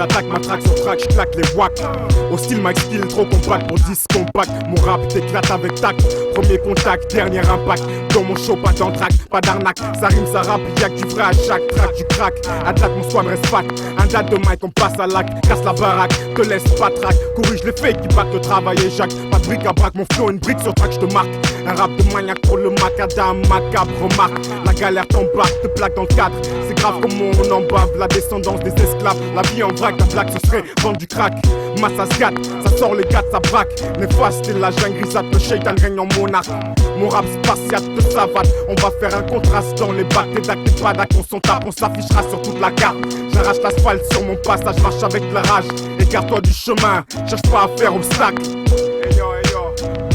j'attaque, ma track sur track, j'claque les wacks. Au style Mike Steel, trop compact pour 10 compact. Mon rap t'éclate avec tact. Premier contact, dernier impact. Dans mon show, pas d'entraque, pas d'arnaque. Ça rime, ça rappe, y'a que du vrai à chaque track, du crack. À date, mon squad reste fat. Un date de mic, on passe à l'acte. Casse la baraque, te laisse pas track. Corrige les fakes qui battent le travail et Jacques. Pas de bric à braque, mon flow, une brique sur track, j'te marque. Un rap de maniaque pour le macadam, macabre, remarque. La galère t'embarque, te plaque dans le cadre. C'est grave comment on en bave, la descendance des esclaves. La vie en vrac, la blague ce serait vendre du crack. Massa se gâte, ça sort les gars, ça braque. Néfaste, c'est la jungle grisate, le shaitan règne en monarque. Mon rap spatial te savate, on va faire un contraste dans les bacs. T'es d'actes, t'es pas d'actes, on s'en tape, on s'affichera sur toute la carte. J'arrache l'asphalte sur mon passage, marche avec la rage. Écarte-toi du chemin, cherche pas à faire obstacle. Hey yo,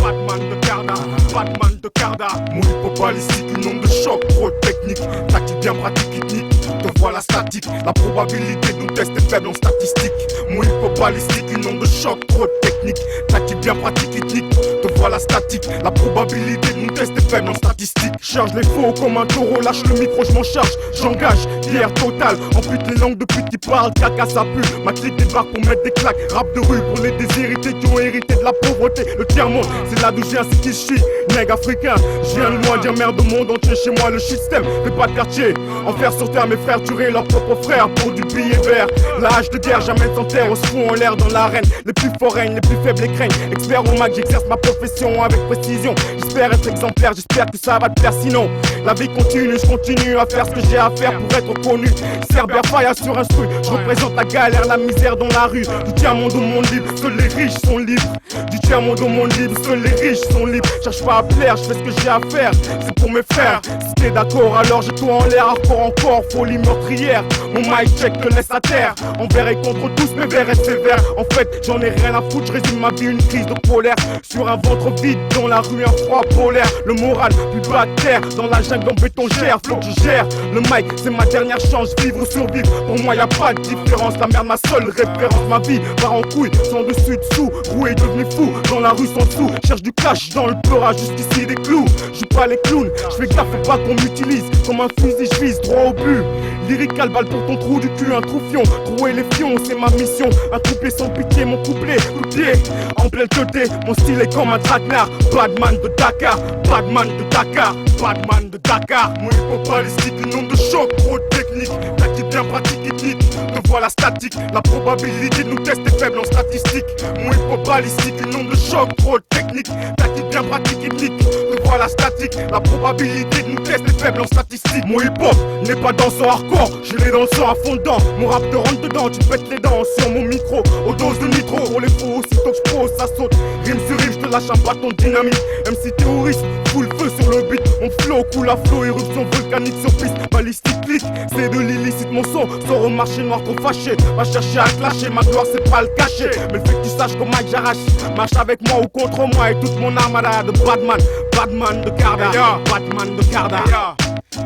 Batman de Carda, Batman de Carda. Mon hip-hop balistique, une onde de choc, trop technique. Tactique bien pratique, technique, te voilà statique. La probabilité de nous tester faible en statistique. Mon hip-hop balistique, une onde de choc, trop technique. Tactique bien pratique, technique, te voilà statique. La probabilité de nous tester faible en statistique. Charge les faux comme un taureau, lâche le micro, je m'en charge. J'engage, guerre totale. Ampute les langues depuis qu'ils parlent, caca ça pue. Ma clique débarque pour mettre des claques. Rap de rue pour les déshérités qui ont hérité de la pauvreté. Le tiers-monde, c'est là d'où je viens, c'est qui je suis. Nègre africain, je viens de loin dire merde au monde entier. Chez moi le système fait pas de quartier. Enfer sur terre, mes frères tueraient leurs propres frères pour du billet vert. La hache de guerre, jamais sans terre, on se fout en l'air dans l'arène. Les plus forts règnent, les plus faibles les craignent. Expert au Mac, j'exerce ma profession avec précision. J'espère être exemplaire, j'espère que ça va te plaire. Sinon, la vie continue, je continue à faire ce que j'ai à faire pour être connu. Cerber Faya sur un stru, je représente la galère, la misère dans la rue. Du tiers-monde au monde libre, seuls les riches sont libres. Du tiers-monde au monde libre, seuls les riches sont libres. Cherche pas à plaire, je fais ce que j'ai à faire, c'est pour mes frères. Si t'es d'accord, alors j'ai tout en l'air, hardcore encore, folie meurtrière. Mon mic check te laisse à terre. Envers et contre tous, mes vers est sévère. En fait, j'en ai rien à foutre, je résume ma vie, une crise de colère. Sur un ventre vide, dans la rue, un froid polaire. Le moral, plus bas de terre, dans la jungle en béton gère. Faut que je gère, le mic, c'est ma dernière chance, vivre ou survivre. Pour moi, y a pas de différence, la merde, ma seule référence. Ma vie part en couille, sans dessus dessous. Roué devenu fou, dans la rue sans sous. Cherche du cash dans le pleurage, jusqu'ici des clous. Joue pas les clowns, je fais gaffe, faut pas qu'on m'utilise. Comme un fusil, je vise droit au but. Lyrical balle pour ton trou du cul, un troufion. Trouer les fions, c'est ma mission. Un couplet sans pitié, mon couplet, couplet. En pleine teuté, mon style est comme un traquenard. Badman de Dakar, Badman de Dakar, Badman de Dakar. Mon hip-hop balistique, une onde de choc, trop technique. Tactique bien pratique, technique, te voilà statique. La probabilité de nous tester faible en statistique. Mon hip-hop balistique, une onde de choc, trop technique. Tactique bien pratique, technique, te voilà statique. La probabilité de nous tester faible en statistique. Mon hip-hop n'est pas dans son hardcore, je l'ai dans le sang à fond dedans. Mon rap te rentre dedans, tu pètes les dents sur mon micro. Aux doses de nitro, pour les fous, aussitôt que je pose, ça saute. Rime sur rime, je te lâche un bâton de dynamite. MC terroriste, full feu sur le beat. Mon flow coule à flot, éruption volcanique sur piste. Balistique clic, c'est de l'illicite, mon son sort au marché noir trop fâché. Va chercher à clasher, ma gloire c'est pas le cacher. Mais le fait que tu saches comment que j'arrache, marche avec moi ou contre moi. Et toute mon armada de Badman, Badman de Carda, Badman de Carda.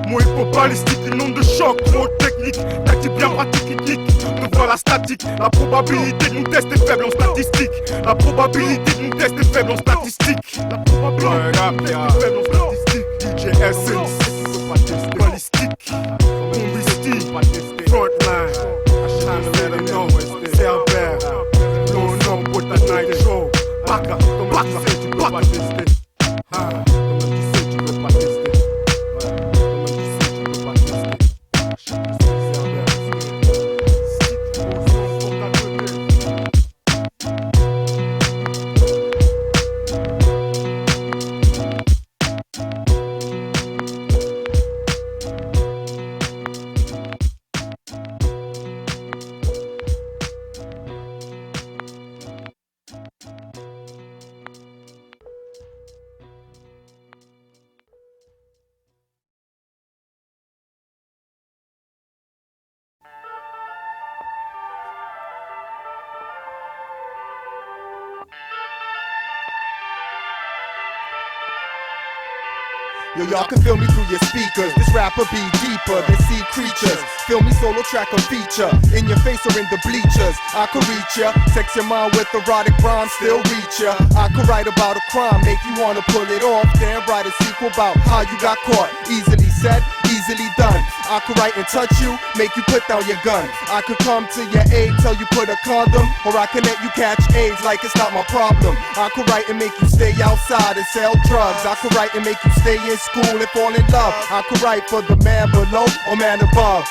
Mon hip-hop balistique, une onde de choc, trop technique. Tactique bien pratique, technique, te voilà statique. La probabilité de nous tester faible en statistique. La probabilité de nous tester faible en statistique. La probabilité de nous tester faible en statistique. DJ Essence, balistique, bombistique, frontline. Time to let them know, Cerber, no, no, put that night show. Baka, comme tu sais, tu peux pas tester. Comme tu sais, tu peux pas tester. Yo, y'all can feel me through your speakers. This rapper be deeper than sea creatures. Feel me solo track or feature. In your face or in the bleachers. I could reach ya. Sex your mind with erotic rhymes, still reach ya. I could write about a crime, make you wanna pull it off. Then write a sequel about how you got caught. Easily said, easily done. I could write and touch you, make you put down your gun. I could come to your aid, tell you put a condom, or I can let you catch AIDS like it's not my problem. I could write and make you stay outside and sell drugs. I could write and make you stay in school and fall in love. I could write for the man below or man above.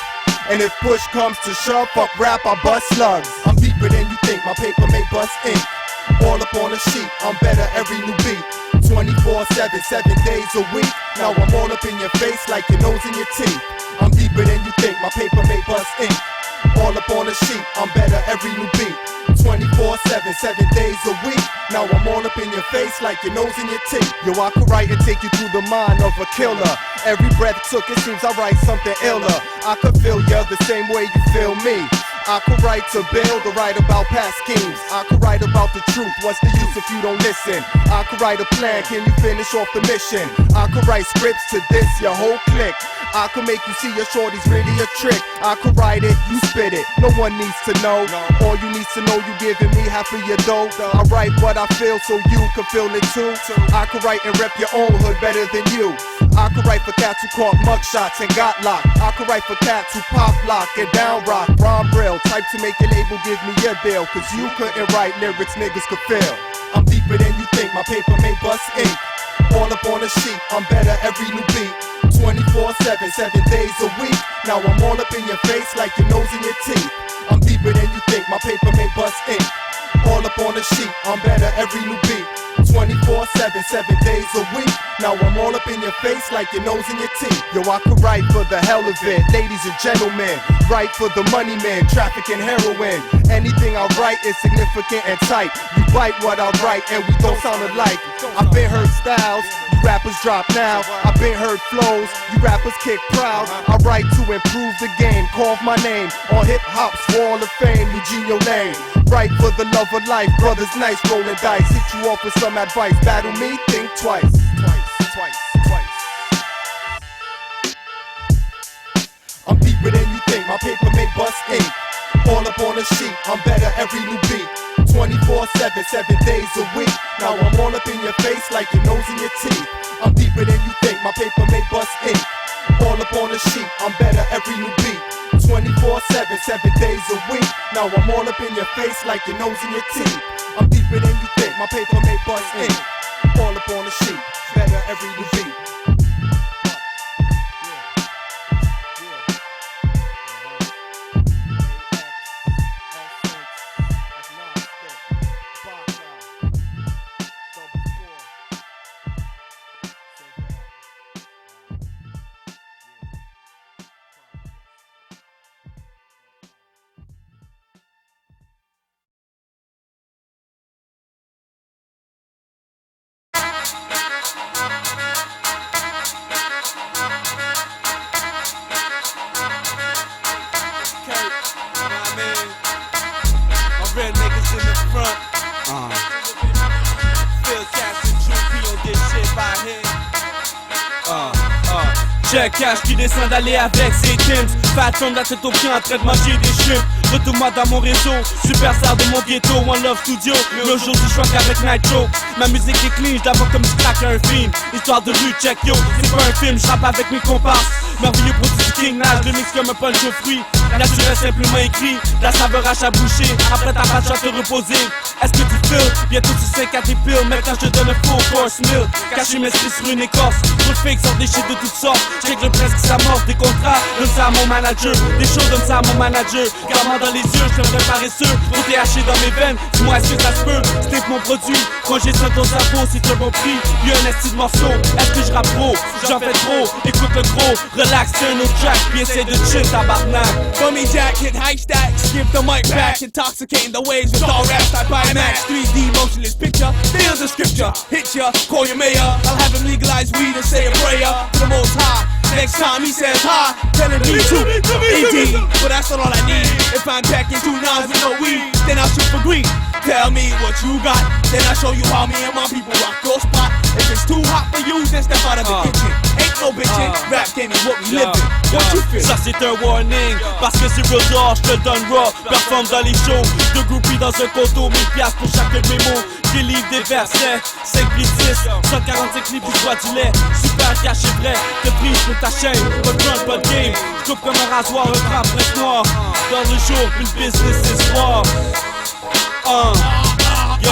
And if push comes to shove, fuck rap, I bust slugs. I'm deeper than you think, my paper may bust ink. All up on a sheet, I'm better every new beat. 24/7, 7 days a week. Now I'm all up in your face like your nose in your teeth. I'm deeper than you think, my paper may bust ink. All up on a sheet, I'm better every new beat. 24/7, 7 days a week. Now I'm all up in your face like your nose in your teeth. Yo, I could write and take you through the mind of a killer. Every breath took, it seems I write something iller. I could feel ya the same way you feel me. I could write to build or write about past schemes. I could write about the truth, what's the use if you don't listen? I could write a plan, can you finish off the mission? I could write scripts to this, your whole clique. I could make you see your shorty's really a trick. I could write it, you spit it, no one needs to know. All you need to know, you giving me half of your dough. I write what I feel so you can feel it too. I could write and rep your own hood better than you. I could write for cats who caught mugshots and got locked. I could write for cats who pop lock and down rock. Ron Brill, type to make your label give me your deal. Cause you couldn't write lyrics niggas could feel. I'm deeper than you think, my paper may bust ink. All up on a sheet, I'm better every new beat. 24/7, 7 days a week. Now I'm all up in your face like your nose in your teeth. I'm deeper than you think, my paper may bust ink. All up on a sheet, I'm better every new beat. 24/7, 7 days a week. Now I'm all up in your face like your nose in your teeth. Yo, I could write for the hell of it, ladies and gentlemen. Write for the money men, trafficking heroin. Anything I write is significant and tight. You bite what I write and we don't sound alike. I've been heard styles, you rappers drop now. I've been heard flows, you rappers kick proud. I write to improve the game, carve my name on hip hop's wall of fame, Eugenio Lane. Write for the love of life, brothers nice, rolling dice. Hit you off with some advice, battle me, think twice. I'm deeper than you think, my paper may bust ink. All up on a sheet, I'm better every new beat. 24/7, 7 days a week. Now I'm all up in your face like your nose in your teeth. I'm deeper than you think, my paper may bust ink. All up on a sheet, I'm better every new beat. 24/7, 7 days a week. Now I'm all up in your face like your nose in your teeth. I'm deeper than you think, my paper may bust ink. All up on a sheet, better every new beat. Check cash qui descend d'aller avec ses teams. Fais attendre la tête au pied en train de manger des chips. Retourne-moi dans mon réseau, superstar de mon ghetto, One Love Studio. Mais aujourd'hui je suis avec Nitro. Ma musique est clean, je la vois comme si je craque un film. Histoire de rue, check yo, c'est pas un film, je rappe avec mes comparses. Merveilleux produit du King Nash, le mix comme un punch aux fruits. Naturel simplement écrit, la saveur à boucher. Après ta pâte, te reposer. Est-ce que tu feel? Bientôt tu sais qu'à tes piles, même quand je te donne un faux course meal. Cacher mes skills sur une écorce, trop de fakes sortent des shit de toutes sortes. Check le presse qui s'amorce, des contrats, donne ça à mon manager. Des choses, donne ça à mon manager. Garde-moi dans les yeux, je suis un paresseux. Trop THC dans mes veines, dis-moi est-ce que ça se peut? Snip mon produit, projet sur ton sabot, si tu un bon prix. Y'a un esti de morceau, est-ce que je rappe trop? J'en fais trop, écoute le gros. Relax, turn no track, puis essaie de chill tabarnak. Bummy jack, hit high stack, skip the mic back, intoxicating the waves with all raps I buy max. 3D motionless picture, feel the scripture, hit ya, call your mayor. I'll have him legalize weed and say a prayer to the most high. Next time he says hi, telling me to indeed, but that's not all I need. If I'm packing 2 nines with no weed, then I'll shoot for green. Tell me what you got, then I'll show you how me and my people rock your spot. If it's too hot for you, then step out of the kitchen. Ain't no bitchin', rap game is what we live in. What you feel? Ça c'est un warning, parce que c'est real dehors, je te le donne raw. Performe dans les shows, de groupies dans un coteau, 1000 piastres pour chacun de mes mots. Délivre des versets, 5 plus 10, 145 livres du doigt du lait. Super cash et vrai, te prise pour ta chaîne. Pas de run, pas de game, je coupe comme un rasoir, un frappe presque noir. Dans le jour, puis le business c'est soir. Yes.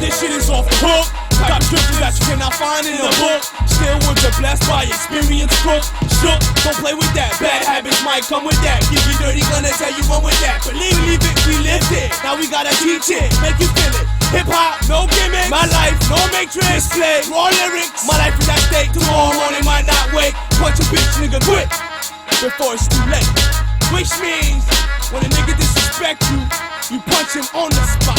This shit is off the hook. Got scriptures that you cannot find in a book. Still words are blessed by experience, crook. Shook, don't play with that. Bad habits might come with that. Give you dirty, gonna tell you run with that. Believe it, we lived it. Now we gotta teach it, make you feel it. Hip hop, no gimmicks. My life, no matrix. Display, raw lyrics. My life in that state. Tomorrow morning might not wake. Punch a bitch, nigga, quit before it's too late. Which means when a nigga disrespect you, you punch him on the spot.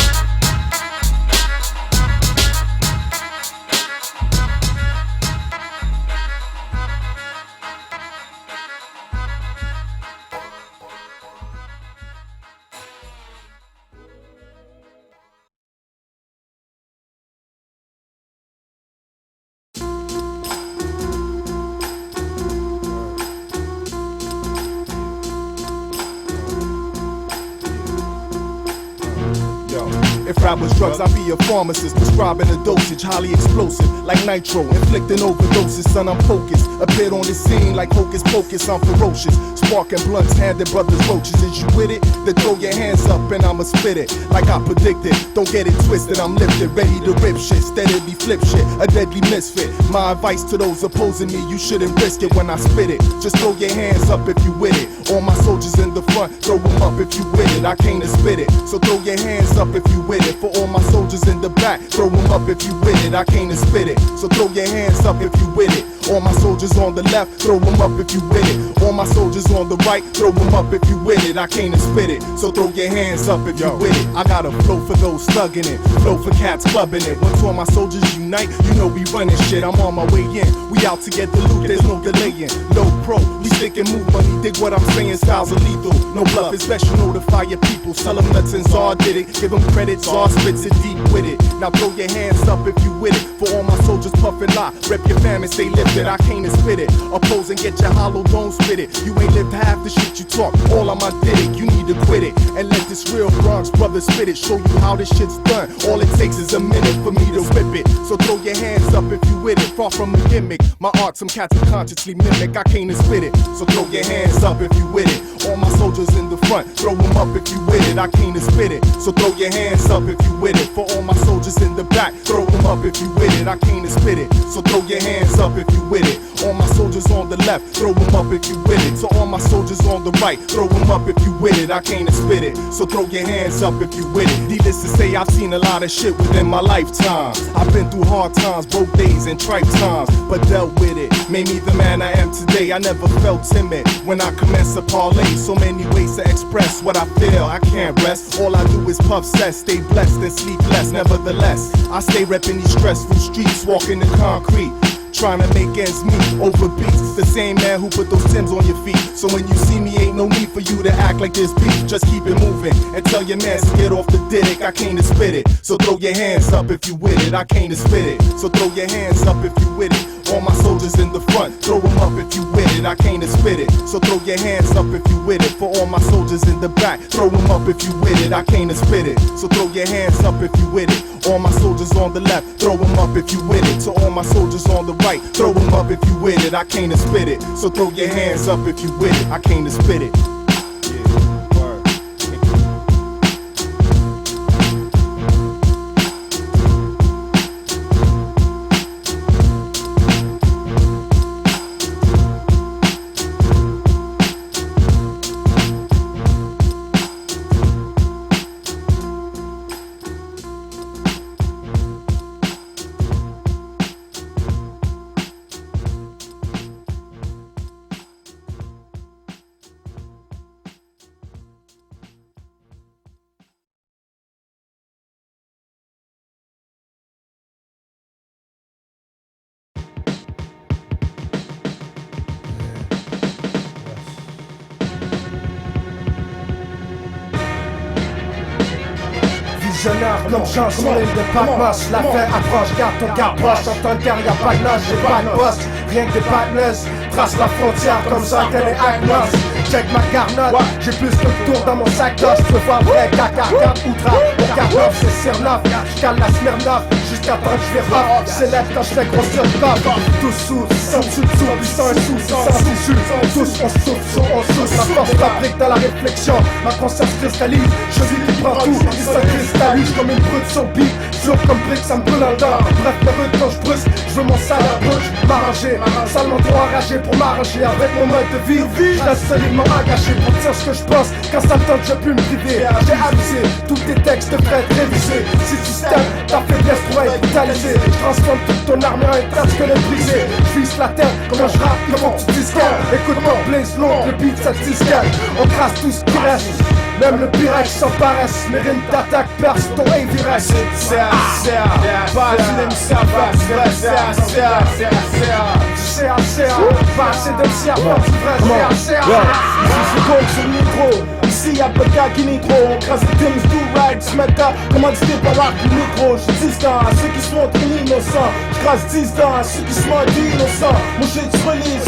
If rap was drugs, I'd be a pharmacist prescribing a dosage highly explosive, like nitro, inflicting overdoses. Son, I'm focused. Appeared on the scene like hocus pocus. I'm ferocious, sparking blunts, handing brothers roaches. Is you with it? Then throw your hands up and I'ma spit it like I predicted. Don't get it twisted. I'm lifted, ready to rip shit, steadily flip shit. A deadly misfit. My advice to those opposing me: you shouldn't risk it when I spit it. Just throw your hands up if you with it. All my soldiers in the front, throw them up if you with it. I came to spit it, so throw your hands up if you with it. For all my soldiers in the back, throw them up if you with it. I came to spit it, so throw your hands up if you with it. All my soldiers on the left, throw them up if you with it. All my soldiers on the right, throw them up if you with it. I came to spit it, so throw your hands up if you with it. I got a flow for those thugging it, flow for cats clubbing it. Once all my soldiers unite, you know we running shit. I'm on my way in, we out to get the loot, there's no delaying. No pro, we stick and move money, dig what I'm saying, styles are lethal. No bluff, it's best you notify your people. Tell them nuts and Czar did it, give them credit, Czar spits it deep with it. Now throw your hands up if you with it. For all my soldiers puffin' lie, rep your fam and stay lifted. I came to spit it, oppose and get your hollow, don't spit it. You ain't lived half the shit you talk, all on my dick. You need to quit it and let this real Bronx brother spit it. Show you how this shit's done. All it takes is a minute for me to whip it. So throw your hands up if you with it. Far from a gimmick, my art some cats will consciously mimic. I came to spit it, so throw your hands up if you with it. All my soldiers in the front, throw them up if you with it. I came to spit it, so throw your hands up if you with it. For all my soldiers in the back, throw them up if you with it. I came to spit it, so throw your hands up if you with it. All my soldiers on the left, throw them up if you with it. To all my soldiers on the right, throw them up if you with it. I came to spit it, so throw your hands up if you with it. Needless to say, I've seen a lot of shit within my lifetime. I've been through hard times, broke days and tripe times, but dealt with it. Made me the man I am today. I never felt timid when I commence a parlay. So many ways to express what I feel, I can't rest. All I do is puff cess, stay blessed and sleep less. Nevertheless, I stay repping these stressful streets, walking the concrete, trying to make ends meet over beats. The same man who put those Timbs on your feet. So when you see me, ain't no need for you to act like this beef. Just keep it moving and tell your man to get off the dick. I came to spit it, so throw your hands up if you with it. I came to spit it, so throw your hands up if you with it. All my soldiers in the front, throw them up if you with it. I came to spit it, so throw your hands up if you with it. For all my soldiers in the back, throw them up if you with it. I came to spit it, so throw your hands up if you with it. All my soldiers on the left, throw them up if you with it. To all my soldiers on the right, throw them up if you with it. I came to spit it, so throw your hands up if you with it. I came to spit it. visionnaire comme Jean sur l'île de Patmos. La fin approche, garde ton garde-poche. En temps de guerre y'a pas de noce, j'ai pas de poste. Rien que des partners, trace la frontière comme ça qu'elle est agnos. Check ma garnotte, j'ai plus que le tour dans mon sac d'os. Tu veux voir vrai caca, regarde outra. Mon garde-neuf c'est Smirnoff, j'cale la Smirnoff jusqu'à temps que j'vire off. Célèbre quand j'fais grossir le top. Tous sous, sans dessous, sans un sou, sans tissu. Tous on souffle, on souffle. Ma force fabrique dans la réflexion, ma conscience cristallise. Je vis qui prend tout, il se cristallise comme une brute sur beat. Jour comme brique, ça me brûle en dents. Bref, le rude quand j'brusque, j'veux mon salaire brut, m'arranger. Salement trop enragé pour m'arranger avec mon mode de vie. J'reste solidement engagé pour dire ce que j'pense. Quand ça me tente, je peux me priver. J'ai avisé, tous tes textes devraient être révisés. Si tu steps, ta faiblesse pourrait être brutalisée. J'transforme toute ton arme en un presque le brisé. J'vise la tête, comment j'rappe, comment tu disquelles. Écoute-moi, blaze long, le beat ça disquelle. On crasse tout ce qui reste. Même le Pyrex s'en paresse, mes rimes d'attaque percent ton Avirex. Pas assez de serpent, tu vrai Ici c'est Gold sur le micro, ici y'a pas de gars qui nitro. On crasse les things, do right, j'm'atta commandité par l'arc du micro. J'suis distant à ceux qui se montrent innocents. J'crasse 10 dents à ceux qui se montrent innocents. Mon shit se relie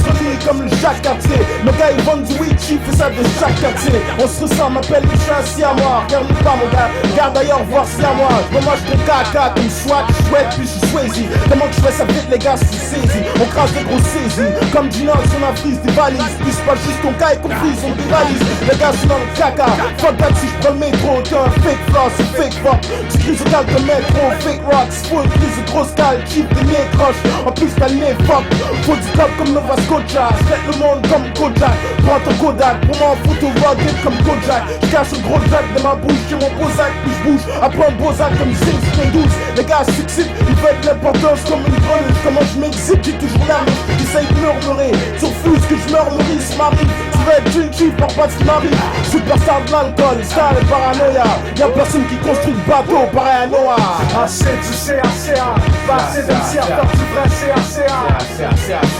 comme le Jacques Cartier. Le gars il vend du weed, il fait ça de chaque quartier. On se ressemble, m'appelle le chat si à moi. Regarde pas mon gars, regarde d'ailleurs voir si à moi. J'me mange ton caca comme swag, chouette puis j'suis choisi. Tellement que j'fais ça vite les gars, j'suis saisi. On crasse des grosses saisies, comme Dinox on a frise des valises. Puis c'est pas juste ton cas et qu'on frise, on dévalise. Les gars sont dans le caca, fuck that si j'prends le métro. T'es un fake floss, c'est fake fuck. Tu crises au calme de métro, fake rocks. Full crise de grosse cale, cheap de nez croche. En plus t'as le nez fuck, faut du top comme Nova Scotia. J'lète le monde comme Kojak, prends ton Kodak. Pour moi en photo rugged comme Kojak. J'cache le gros jack de ma bouche, j'ai mon Prozac. Puis j'bouge, après un Prozac comme Zing 12. Les gars s'excitent, ils veulent de l'importance comme une greluche. Comment j'm'excite, j'ai toujours la rue. J'essaye de murmurer, tu refuses que j'murmurise, m'arrive. Tu veux être une chief, par pas de ce qui m'arrive. Superstar de l'alcool, style et paranoïa. Y'a personne qui construit le bateau, pareil à Noah. Assez du CACA, pas assez de CA, faire du vrai CACA.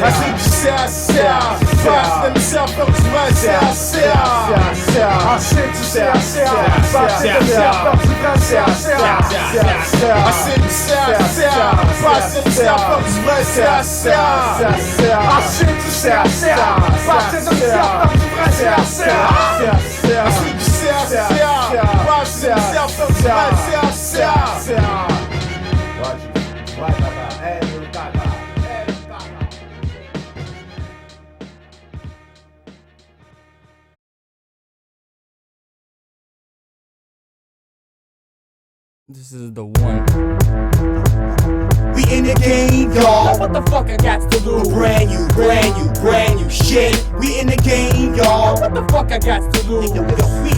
Assez du CACA, pas assez de CA, faire du vrai CACA. Assez du CACA, pas assez de CA, faire du vrai CACA. Assez du CACA, pas assez de CA, faire du vrai CACA. Assez du CACA, pas assez de CA, faire du vrai CACA. Assez du CACA, pas assez de CA, faire du vrai CACA. This is the one. We in the game, y'all. What the fuck I got to do? Brand new shit. We in the game, y'all. What the fuck I got to do? We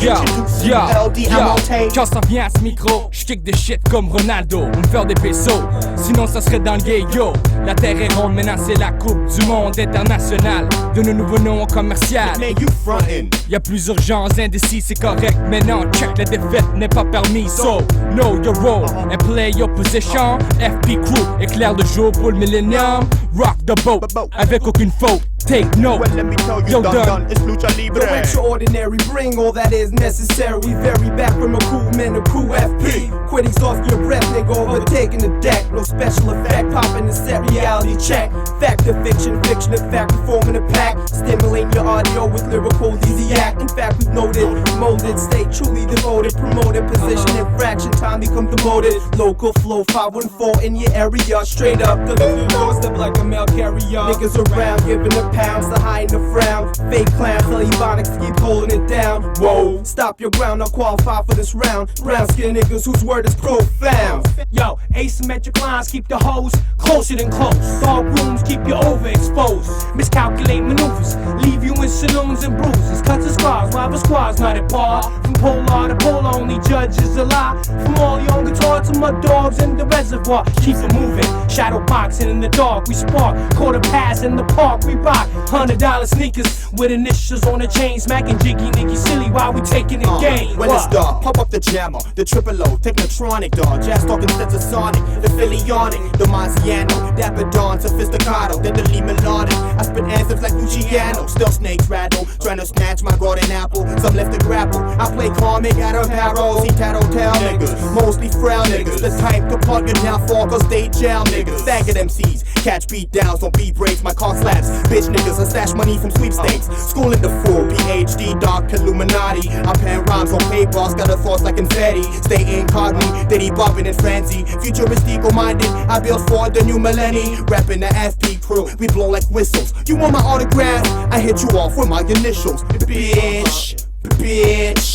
introduce LD, I'm on tape. Quand ça vient à ce micro, j'kick des shit comme Ronaldo. On me faire des pesos, sinon ça serait dans le gay yo. La terre est ronde, maintenant c'est la coupe du monde international. De nos nouveaux noms commercial. Man, you frontin'. Y'a plus urgence, indécis, c'est correct. Mais non, check, la défaite n'est pas permis. So, know your role and play your position. FP Crew, éclaire le jour pour le millennium. Rock the boat, avec aucune faute. Take note, Well, let me tell you, yo, done. It's Lucha Libre. No extraordinary, bring all that is necessary. We vary back from a cool man to crew FP. Critics off your breath, nigga, overtaking the deck. No special effect, popping the set, reality check. Fact to fiction, fiction to fact, performing a pack. Stimulating your audio with lyrical easy act. In fact, we've noted, molded, stay truly devoted. Promoted, position in fraction, time become demoted. Local flow, 514 in your area. Straight up, the little doorstep like a mail carrier. Niggas around, giving the pounds, the high and the frown. Fake clowns, tell Ebonics keep holding it down. Whoa, stop your ground, I'll qualify for this round. Brown skin niggas whose word is profound. Yo, asymmetric lines keep the hoes closer than close. Dark rooms keep you overexposed. Miscalculate maneuvers, leave you in saloons and bruises. Cuts and scars, rival squads not at par. From polar to polar, only judge is a lie. From all your own guitar to my dogs in the reservoir. Keep it moving, shadow boxing in the dark. We spark, quarter pass in the park. We rock $100 sneakers with initials on the chain. Smacking jiggy niggy silly while we taking the game. Well, it's the pump up the jammer, the triple O, technotronic dog. Jazz talking sense of sonic, the Phillyonic, the Marziano, Dapper Dawn, Sophisticato, deadly melodic. I spit anthems like Luciano, still snakes rattle, trying to snatch my golden apple. Some left to grapple. I play comic out of barrels, he tattletale niggas, mostly frown niggas, the type to plug your downfall cause they jail niggas. Staggered MCs, catch beat downs on beat breaks, my car slaps. Bitch niggas, I stash money from sweepstakes. Schooling the fool, PhD, dark Illuminati. I pen rhymes on paper, scatter thoughts like confetti. Stay incognito, diddy bopping in frenzy. Futuristical minded, I build for the new millennium. Rapping the FP crew, we blow like whistles. You want my autograph? I hit you off with my initials. Bitch,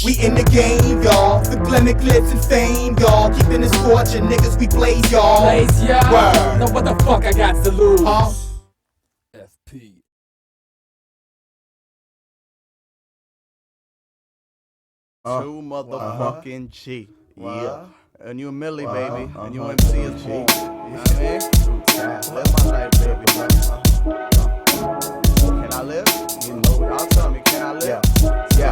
we in the game, y'all. The glamour, glitz, and fame, y'all. Keeping it scorching, niggas, we blaze, y'all. Blaze, y'all. Word. Know what the fuck I got to lose? FP. True motherfucking G. Yeah. And you Millie, baby. And you MC is G. You know what I mean? Live my life, baby. Can I live? You know, y'all tell me, can I live? Hey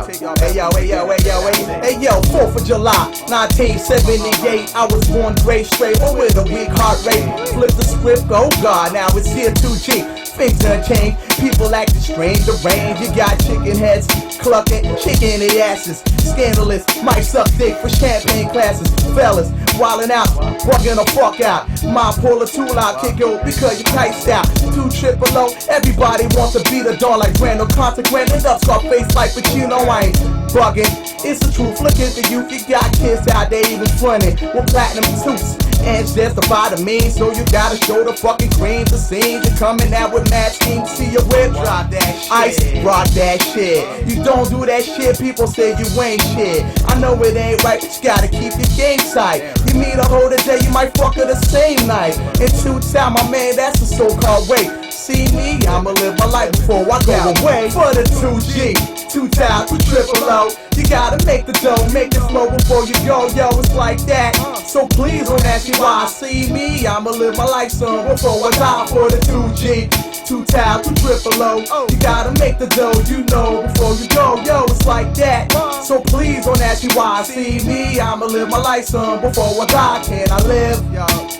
yo, 4th of July, 1978. I was born gray straight, or with a weak heart rate. Flip the script, oh God, now it's here 2G. Things done change, people acting strange, deranged. You got chicken heads clucking, chicken in their asses. Scandalous, might suck dick for champagne classes. Fellas, wildin' out, bugging the fuck out. Mom pull a tool out, kick you because you tight out. 2 triple O, everybody wants to be the dawn like Randall Consequent. End up Scarface like, but you know I ain't bugging. It's the truth, look at the youth, you got kids out there even frontin' with platinum suits. And just about the mean, so you gotta show the fucking cream to scene. You're coming out with mad schemes, see your whip. Drop that shit. Ice, rock that shit. You don't do that shit, people say you ain't shit. I know it ain't right, but you gotta keep your game tight. You meet a hoe today, you might fuck her the same night. In 2 time, my man, that's the so-called way. See me, I'ma live my life before I go away. For the 2G, 2 times, 2 triple O. You gotta make the dough, make it flow before you go, yo, it's like that. So please don't ask me why. See me, I'ma live my life son before I die. For the 2G, 2 times, 2 triple O. You gotta make the dough, you know, before you go, yo, it's like that. So please don't ask me why. See me, I'ma live my life son before I die. Can I live?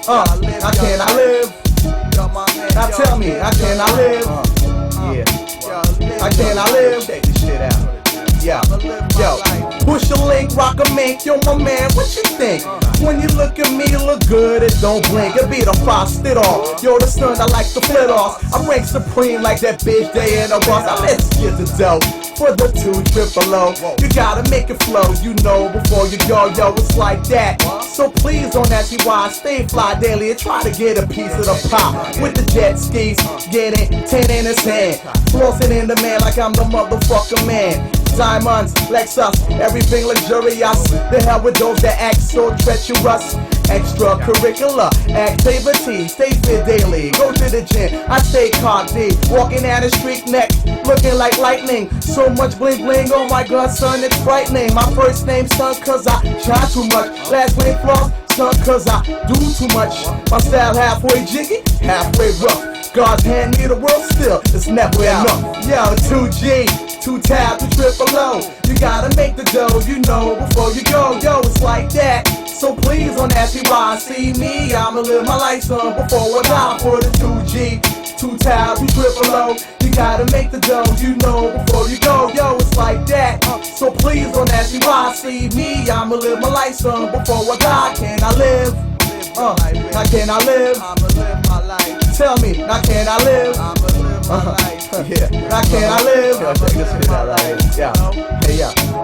How can I live? Now tell me, how can I live? How can I live? Check this shit out. Yo, push a link, rock a mink, yo my man, what you think? When you look at me, you look good, it don't blink. It be the frost it off. Yo, the sun, I like to flit off. I rank supreme like that bitch day in a boss. I let's get the dough. For the 2 triple O, you gotta make it flow, you know, before you go, yo, it's like that. So please don't ask me why I stay fly daily and try to get a piece of the pop. With the jet skis, get it, 10 in his hand. Flossing in the man like I'm the motherfucker man. Diamonds, Lexus, everything luxurious. The hell with those that act so treacherous. Extracurricular activity, stay fit daily. Go to the gym, I stay cocky. Walking down the street neck, looking like lightning. So much bling bling, oh my god, son, it's frightening. My first name, son, cause I try too much. Last name, floss, son, cause I do too much. My style halfway jiggy, halfway rough. God's hand me the world still, it's never enough. Yo, 2G, 2 tab, 2 triple O. You gotta make the dough, you know, before you go, yo, it's like that. So please don't ask me why. See me, I'ma live my life son before I die. For the 2G, 2 tab, 2 triple O. You gotta make the dough, you know, before you go, yo, it's like that. So please don't ask me why. See me, I'ma live my life son before I die. Can I live? Now can I live? I'ma live my life. Tell me, now can I live? I'ma live my life. Now can I live? Yo, check this shit out right here.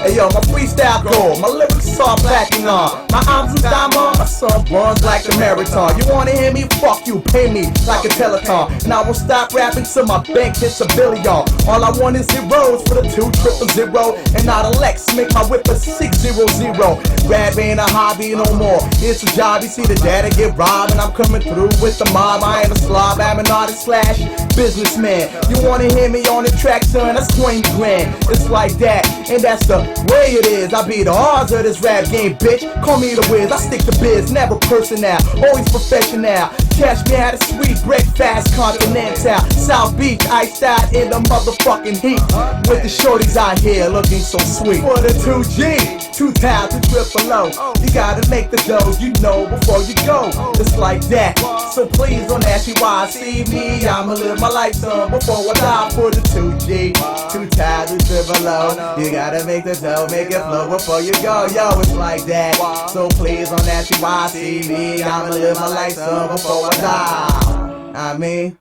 Hey yo, my freestyle gold, my lyrics are backing on. My arms is diamond, my sun burns like a marathon. You wanna hear me? Fuck you, pay me like a Peloton. And I won't stop rapping till my bank hits $1 billion. All I want is zeros for the 200, and not a Lex, make my whip a 600. Rap ain't a hobby no more, it's a job. You see the data get robbed, and I'm coming through with the mob. I ain't a slob, I'm an artist slash businessman. You wanna hear me on the track, son? That's 20 grand. It's like that, and that's the way it is. I be the odds of this rap game, bitch. Call me the Wiz, I stick to biz, never personnel, always professional. catch me at a sweet breakfast continental. South Beach, iced out in the motherfucking heat. With the shorties out here looking so sweet. For the 2G, 2000 triple O. You gotta make the dough, you know, before you go. Just like that. So please don't ask me why I see me. I'ma live my life son before I die for the 2G, 2000 triple O. You gotta make the dough, make it flow before you go. Yo, it's like that. So please don't ask me why I see me. I'ma live my life son before I die. I mean.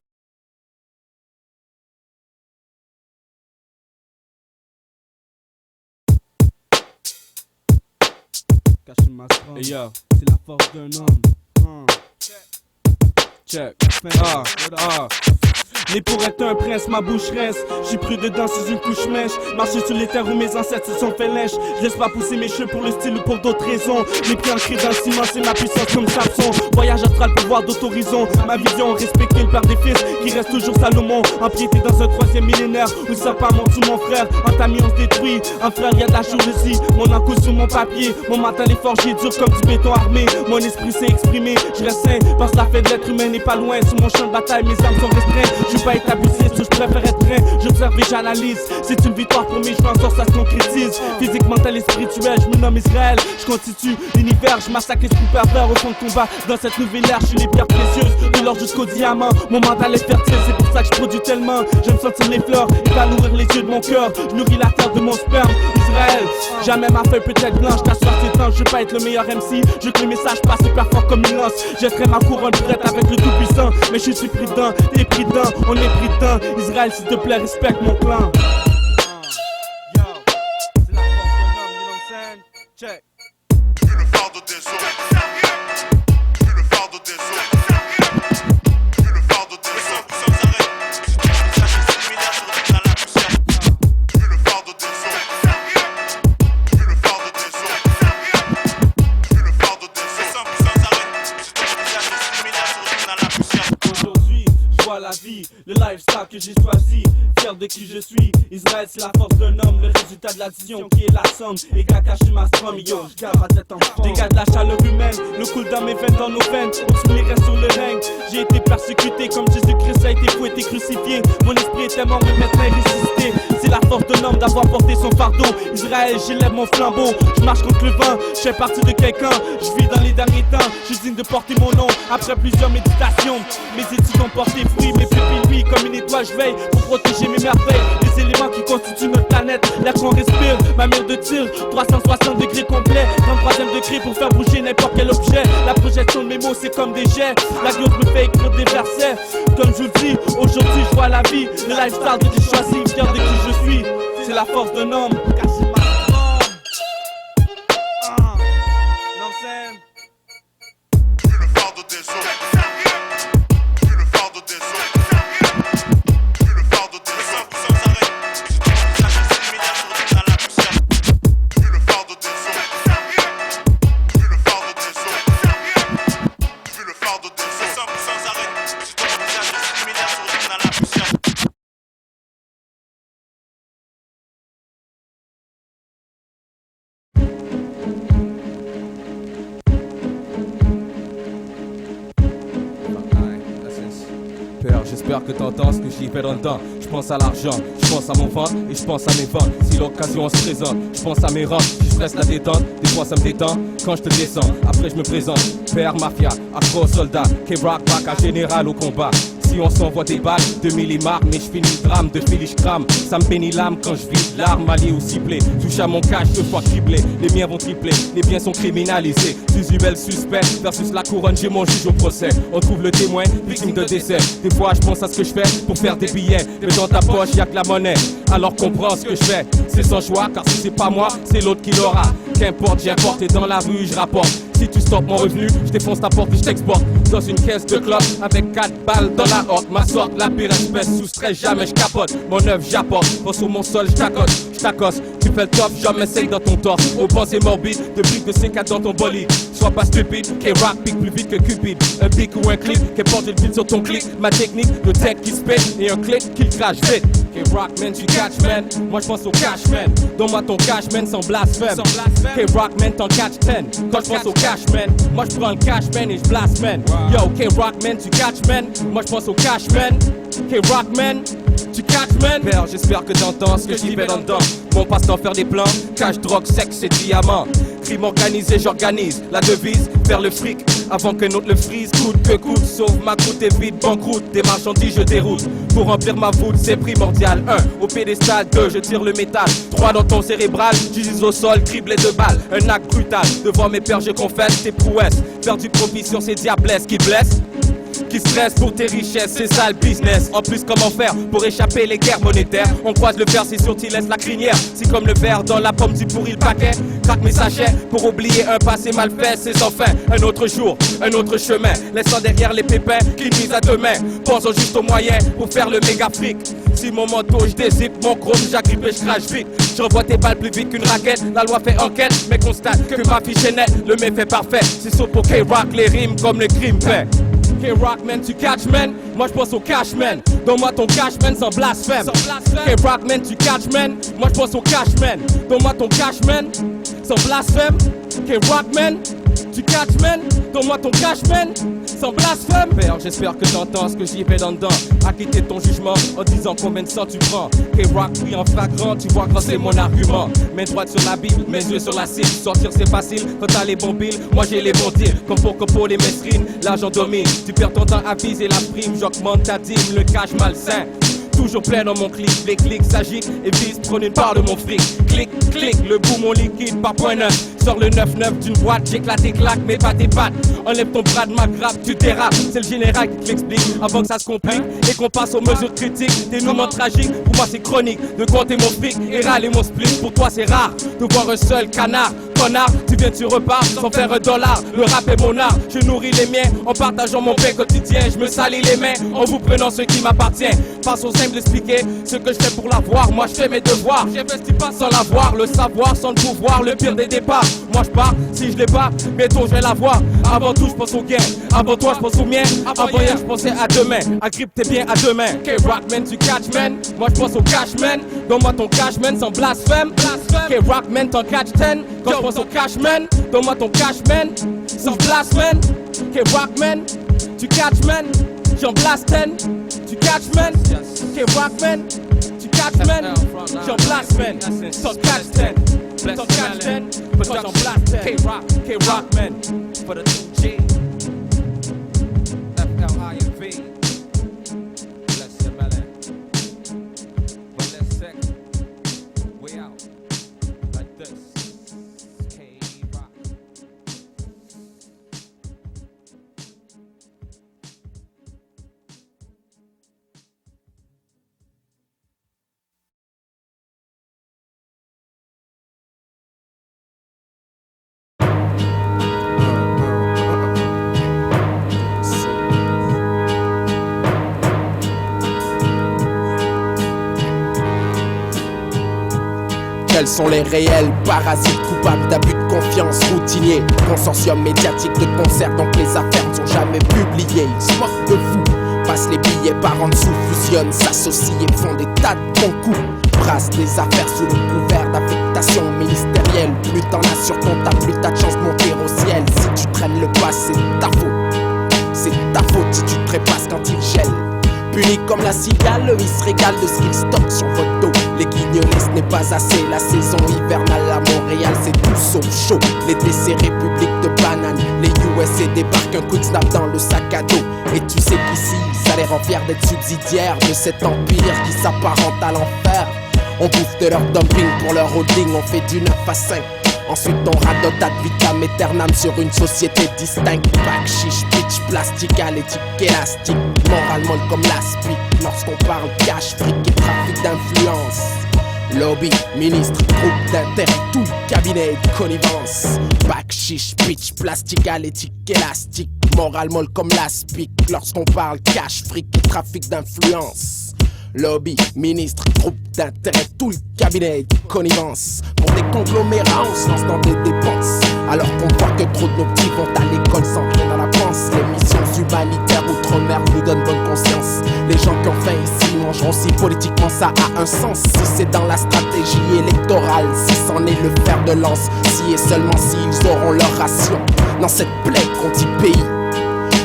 Hey yo, c'est la force d'un homme. Check. Né pour être un prince, ma bouche reste. J'suis pris dedans sous une couche mèche. Marcher sur les terres où mes ancêtres se sont fait lèche. Je laisse pas pousser mes cheveux pour le style ou pour d'autres raisons. Les pieds ancrés dans le ciment, c'est ma puissance comme Samson. Voyage astral, pouvoir d'autorisation. Ma vision, respecter le père des fils qui reste toujours Salomon. Empiété dans un troisième millénaire où ça pas monte sous mon frère. En tamis on se détruit, en frère y'a de la jalousie. Mon encou sur mon papier, mon mental est forgé dur comme du béton armé. Mon esprit s'est exprimé, je reste sain parce que la fête de l'être humain n'est pas loin. Sur mon champ de bataille, mes armes sont restreintes. Je suis pas établisé, je préfère être prêt. J'observe et j'analyse, c'est une victoire pour mes joueurs, en sorte ça se concrétise. Physique, mental et spirituel, je me nomme Israël. Je constitue l'univers, je massacre les super verts au fond de combat. Dans cette nouvelle ère, je suis les pierres précieuses, de l'or jusqu'au diamant. Mon mental est fertile, c'est pour ça que je produis tellement. J'aime sentir les fleurs et pas nourrir les yeux de mon cœur. Je nourris la terre de mon sperme, Israël. Jamais ma feuille peut être blanche, ta soif s'étend. Je veux pas être le meilleur MC, je veux que le message passe super fort comme une lance. Jetterai ma couronne prête avec le tout-puissant. Mais je suis pris dedans, t'es pris dedans, on est pris dedans. Israël, s'il te plaît, respecte mon clan. Yo, c'est la force d'un homme, you know what I'm saying? Check. Je suis le fardeau des eaux. Je suis le fardeau des eaux. Je suis le fardeau des eaux. Sans arrêt. Ça fait 6 milliards sur le dans la poussière. Je suis le fardeau des eaux. Je suis le fardeau des eaux. Je suis le fardeau des eaux. Sans arrêt. Ça fait 6 milliards sur le dans la poussière. Aujourd'hui, je vois la vie, le lifestyle que j'ai choisi. Fier de qui je suis, Israël c'est la force d'un homme. Le résultat de l'addition qui est la somme. Et Kakashi ma strum, yo, j'garde ma tête en fond. Dégage la chaleur humaine, le cool dans mes veines, dans nos veines. Continue reste sur le règne. J'ai été persécuté comme Jésus-Christ a été fouetté, crucifié. Mon esprit était mort mais maintenant il ressuscité. C'est la force d'un homme d'avoir porté son fardeau. Israël, j'élève mon flambeau. Je marche contre le vent, je fais partie de quelqu'un. Je vis dans les derniers temps, je suis digne de porter mon nom. Après plusieurs méditations, mes études ont porté fruit. Mes pupilles luisent comme une étoile, je veille pour protéger mes merveilles. Les éléments qui constituent notre planète, l'air qu'on respire, ma mire de tir, 360 degrés complet, 33e degré pour faire bouger n'importe quel objet. La projection de mes mots c'est comme des jets, la glose me fait écrire des versets. Comme je vous dis, aujourd'hui je vois la vie, le lifestyle que j'ai choisi, fier de qui je suis. C'est la force d'un homme. Casser ma forme. Non c'est. Je suis le fardeau des eaux. Je suis le fardeau des eaux. Je suis le fardeau des eaux. Sans arrêt. Ça fait 6 milliards sur le dans la poussière. Je suis le fardeau des eaux. Je suis le fardeau des eaux. Je suis le fardeau des eaux. Sans arrêt. Ça fait 6 milliards sur le dans la poussière. Père, j'espère que t'entends ce que j'y fais dans le temps. Je pense à l'argent, je pense à mon ventre et je pense à mes ventes. Si l'occasion se présente, je pense à mes rangs. Je presse la détente, des fois ça me détend. Quand je te descends, après je me présente. Père mafia, afro soldat, K-Rock, back à général au combat. Si on s'envoie des balles, 2 millimars, mais je finis le drame, de fil je crame. Ça me bénit l'âme quand je vide l'arme alliée ou ciblée. Touche à mon cash 2 fois criblé, les miens vont tripler, les biens sont criminalisés. Usuel suspect versus la couronne, j'ai mon juge au procès. On trouve le témoin, victime de décès. Des fois je pense à ce que je fais pour faire des billets, mais dans ta poche y'a que la monnaie. Alors comprends ce que je fais, c'est sans joie, car si c'est pas moi, c'est l'autre qui l'aura. Qu'importe, j'importe et dans la rue je rapporte. Si tu stoppes mon revenu, je défonce ta porte et je t'exporte dans une caisse de clope avec 4 balles dans la horte. Ma sorte, la pire espèce, sous stress, jamais je capote. Mon œuvre, j'apporte, pas sur mon sol, je t'accoste. Tu fais le top, jamais sec dans ton torse. Au pensée morbide, de briques de C4 dans ton bolide. Sois pas stupide, K-Rock pique plus vite que Cupid. Un pic ou un clip, qu'importe le beat sur ton clic. Ma technique, le tech qui se pète et un clic qui le crache vite. K-Rock man, tu catch man, moi je pense au cash man. Donne-moi ton cash man sans blasphème. K-Rock man, t'en catch 10. Quand je pense au cash man, moi je prends le cash man et je blasphème. Yo, K-Rock man, tu catch man, moi je pense au cash man. K-Rock man, tu catch man. Père, j'espère que t'entends ce que je fais dans le temps. Mon passe-temps faire des plans, cash, drogue, sexe et diamant. Crime organisé, j'organise la devise, faire le fric avant que notre le frise. Coûte que coûte, sauve ma croûte, évite banqueroute. Des marchandises, je déroute. Pour remplir ma voûte, c'est primordial. 1, au pédestal, 2, je tire le métal. 3, dans ton cérébral, j'utilise au sol, criblé de balles. Un acte brutal, devant mes pères, je confesse tes prouesses. Faire du profit sur ces diablesses qui blessent, qui stresse pour tes richesses, c'est ça le business. En plus, comment faire pour échapper les guerres monétaires? On croise le fer, c'est sûr, t'y laisse la crinière. Si comme le verre dans la pomme, tu pourris le paquet. Craque mes sachets pour oublier un passé mal fait, c'est sans fin. Un autre jour, un autre chemin, laissant derrière les pépins qui nuisent à demain. Pensons juste aux moyens pour faire le méga fric. Si mon manteau, je dézippe mon chrome, j'agrippe et je crache vite. Je revois tes balles plus vite qu'une raquette. La loi fait enquête, mais constate que ma fiche est nette. Le méfait parfait, c'est sauf pour K-Rock, les rimes comme le crime fait. K-Rock man, tu catch man, moi je pense au cash man. Donne-moi ton cash man sans blasphème. K-Rock man, tu catch man, moi je pense au cash man. Donne-moi ton cash man sans blasphème. K-Rock man, tu catch man, donne-moi ton cash man sans blasphème. Père, j'espère que t'entends ce que j'y fais dans dedans. Acquitter ton jugement en disant combien de sang tu prends. K-Rock pris en flagrant, tu vois grand c'est mon argument. Main droite sur la Bible, mes yeux sur la cible. Sortir c'est facile, quand t'as les bons billes, moi j'ai les bons deals. Comme pour les mesrines, l'argent domine. Tu perds ton temps à viser la prime, j'augmente ta dîme, le cash malsain. Toujours plein dans mon clic, les clics s'agitent et visent, prenez une part de mon fric. Clic, clic, le bout mon liquide par point neuf. Sors le 9-9 d'une boîte, j'éclate tes claques, mais pas tes pattes. Enlève ton bras de ma grappe, tu dérapes. C'est le général qui te l'explique avant que ça se complique et qu'on passe aux mesures critiques. Dénouement tragique, pour moi c'est chronique. De compter mon fric et râler mon split, pour toi c'est rare de voir un seul canard. Connard, tu viens, tu repars sans faire $1. Le rap est mon art, je nourris les miens en partageant mon pain quotidien. Je me salis les mains en vous prenant ce qui m'appartient. Façon simple d'expliquer ce que je fais pour l'avoir. Moi je fais mes devoirs, j'investis pas sans l'avoir. Le savoir sans le pouvoir, le pire des départs. Moi je pars, si je l'ai pas, bientôt je vais l'avoir. Avant tout je pense au gain, avant toi je pense au mien. Avant hier je pensais à demain, agrippe tes biens à demain. K-Rock man, tu catch man, moi je pense au cash man. Donne-moi ton cash man sans blasphème. K-Rock man, t'en catch 10. Quand je pense au cash man, donne-moi ton cash man sans blasphème. K-Rock man, tu catch man, j'en blast 10. Tu catch man, K-Rock man, tu catch man, j'en blast man. T'en catch 10, t'en catch 10, but j'en blast 10. K-Rock, K-Rock man, for the 2G. F-L-I-V. Bless your melon. But let's check. We out. Like this. K-Rock. Quels sont les réels parasites coupables d'abus de confiance routiniers? Consortium médiatique de concert, donc les affaires ne sont jamais publiées. Ils se moquent de vous, passent les billets par en dessous, fusionnent, s'associent et font des tas de bons coups. Brassent des affaires sous le couvert d'affectation ministérielle. Plus t'en as sur ton tas, plus t'as de chance de monter au ciel. Si tu traînes le pas, c'est ta faute. C'est ta faute si tu te trépasses quand il gèle. Puni comme la cigale, il se régale de ce qu'il stocke sur votre dos. Les guignolés, ce n'est pas assez. La saison hivernale à Montréal, c'est tout sauf chaud. L'été, c'est République de bananes. Les USA débarquent, un quick snap dans le sac à dos. Et tu sais qu'ici, ça les rend fiers d'être subsidiaires de cet empire qui s'apparente à l'enfer. On bouffe de leur dumping pour leur holding, on fait du 9 à 5. Ensuite on radote ad vitam aeternam sur une société distincte. Bac, chiche, bitch, plastique, à l'éthique élastique. Morale molle comme l'aspic. Lorsqu'on parle cash, fric et trafic d'influence. Lobby, ministre, groupe d'intérêt, tout le cabinet de connivence. Bac, chiche, bitch, plastique, à l'éthique élastique. Morale molle comme l'aspic. Lorsqu'on parle cash, fric et trafic d'influence. Lobby, ministre, groupe d'intérêt, tout le cabinet de connivence. Pour des conglomérats, on se lance dans des dépenses. Alors qu'on voit que trop de nos petits vont à l'école sans rien dans la panse. Les missions humanitaires outre-mer nous donnent bonne conscience. Les gens qui ont faim ici mangeront verront si politiquement ça a un sens. Si c'est dans la stratégie électorale, si c'en est le fer de lance, si et seulement s'ils auront leur ration dans cette plaie qu'on dit pays.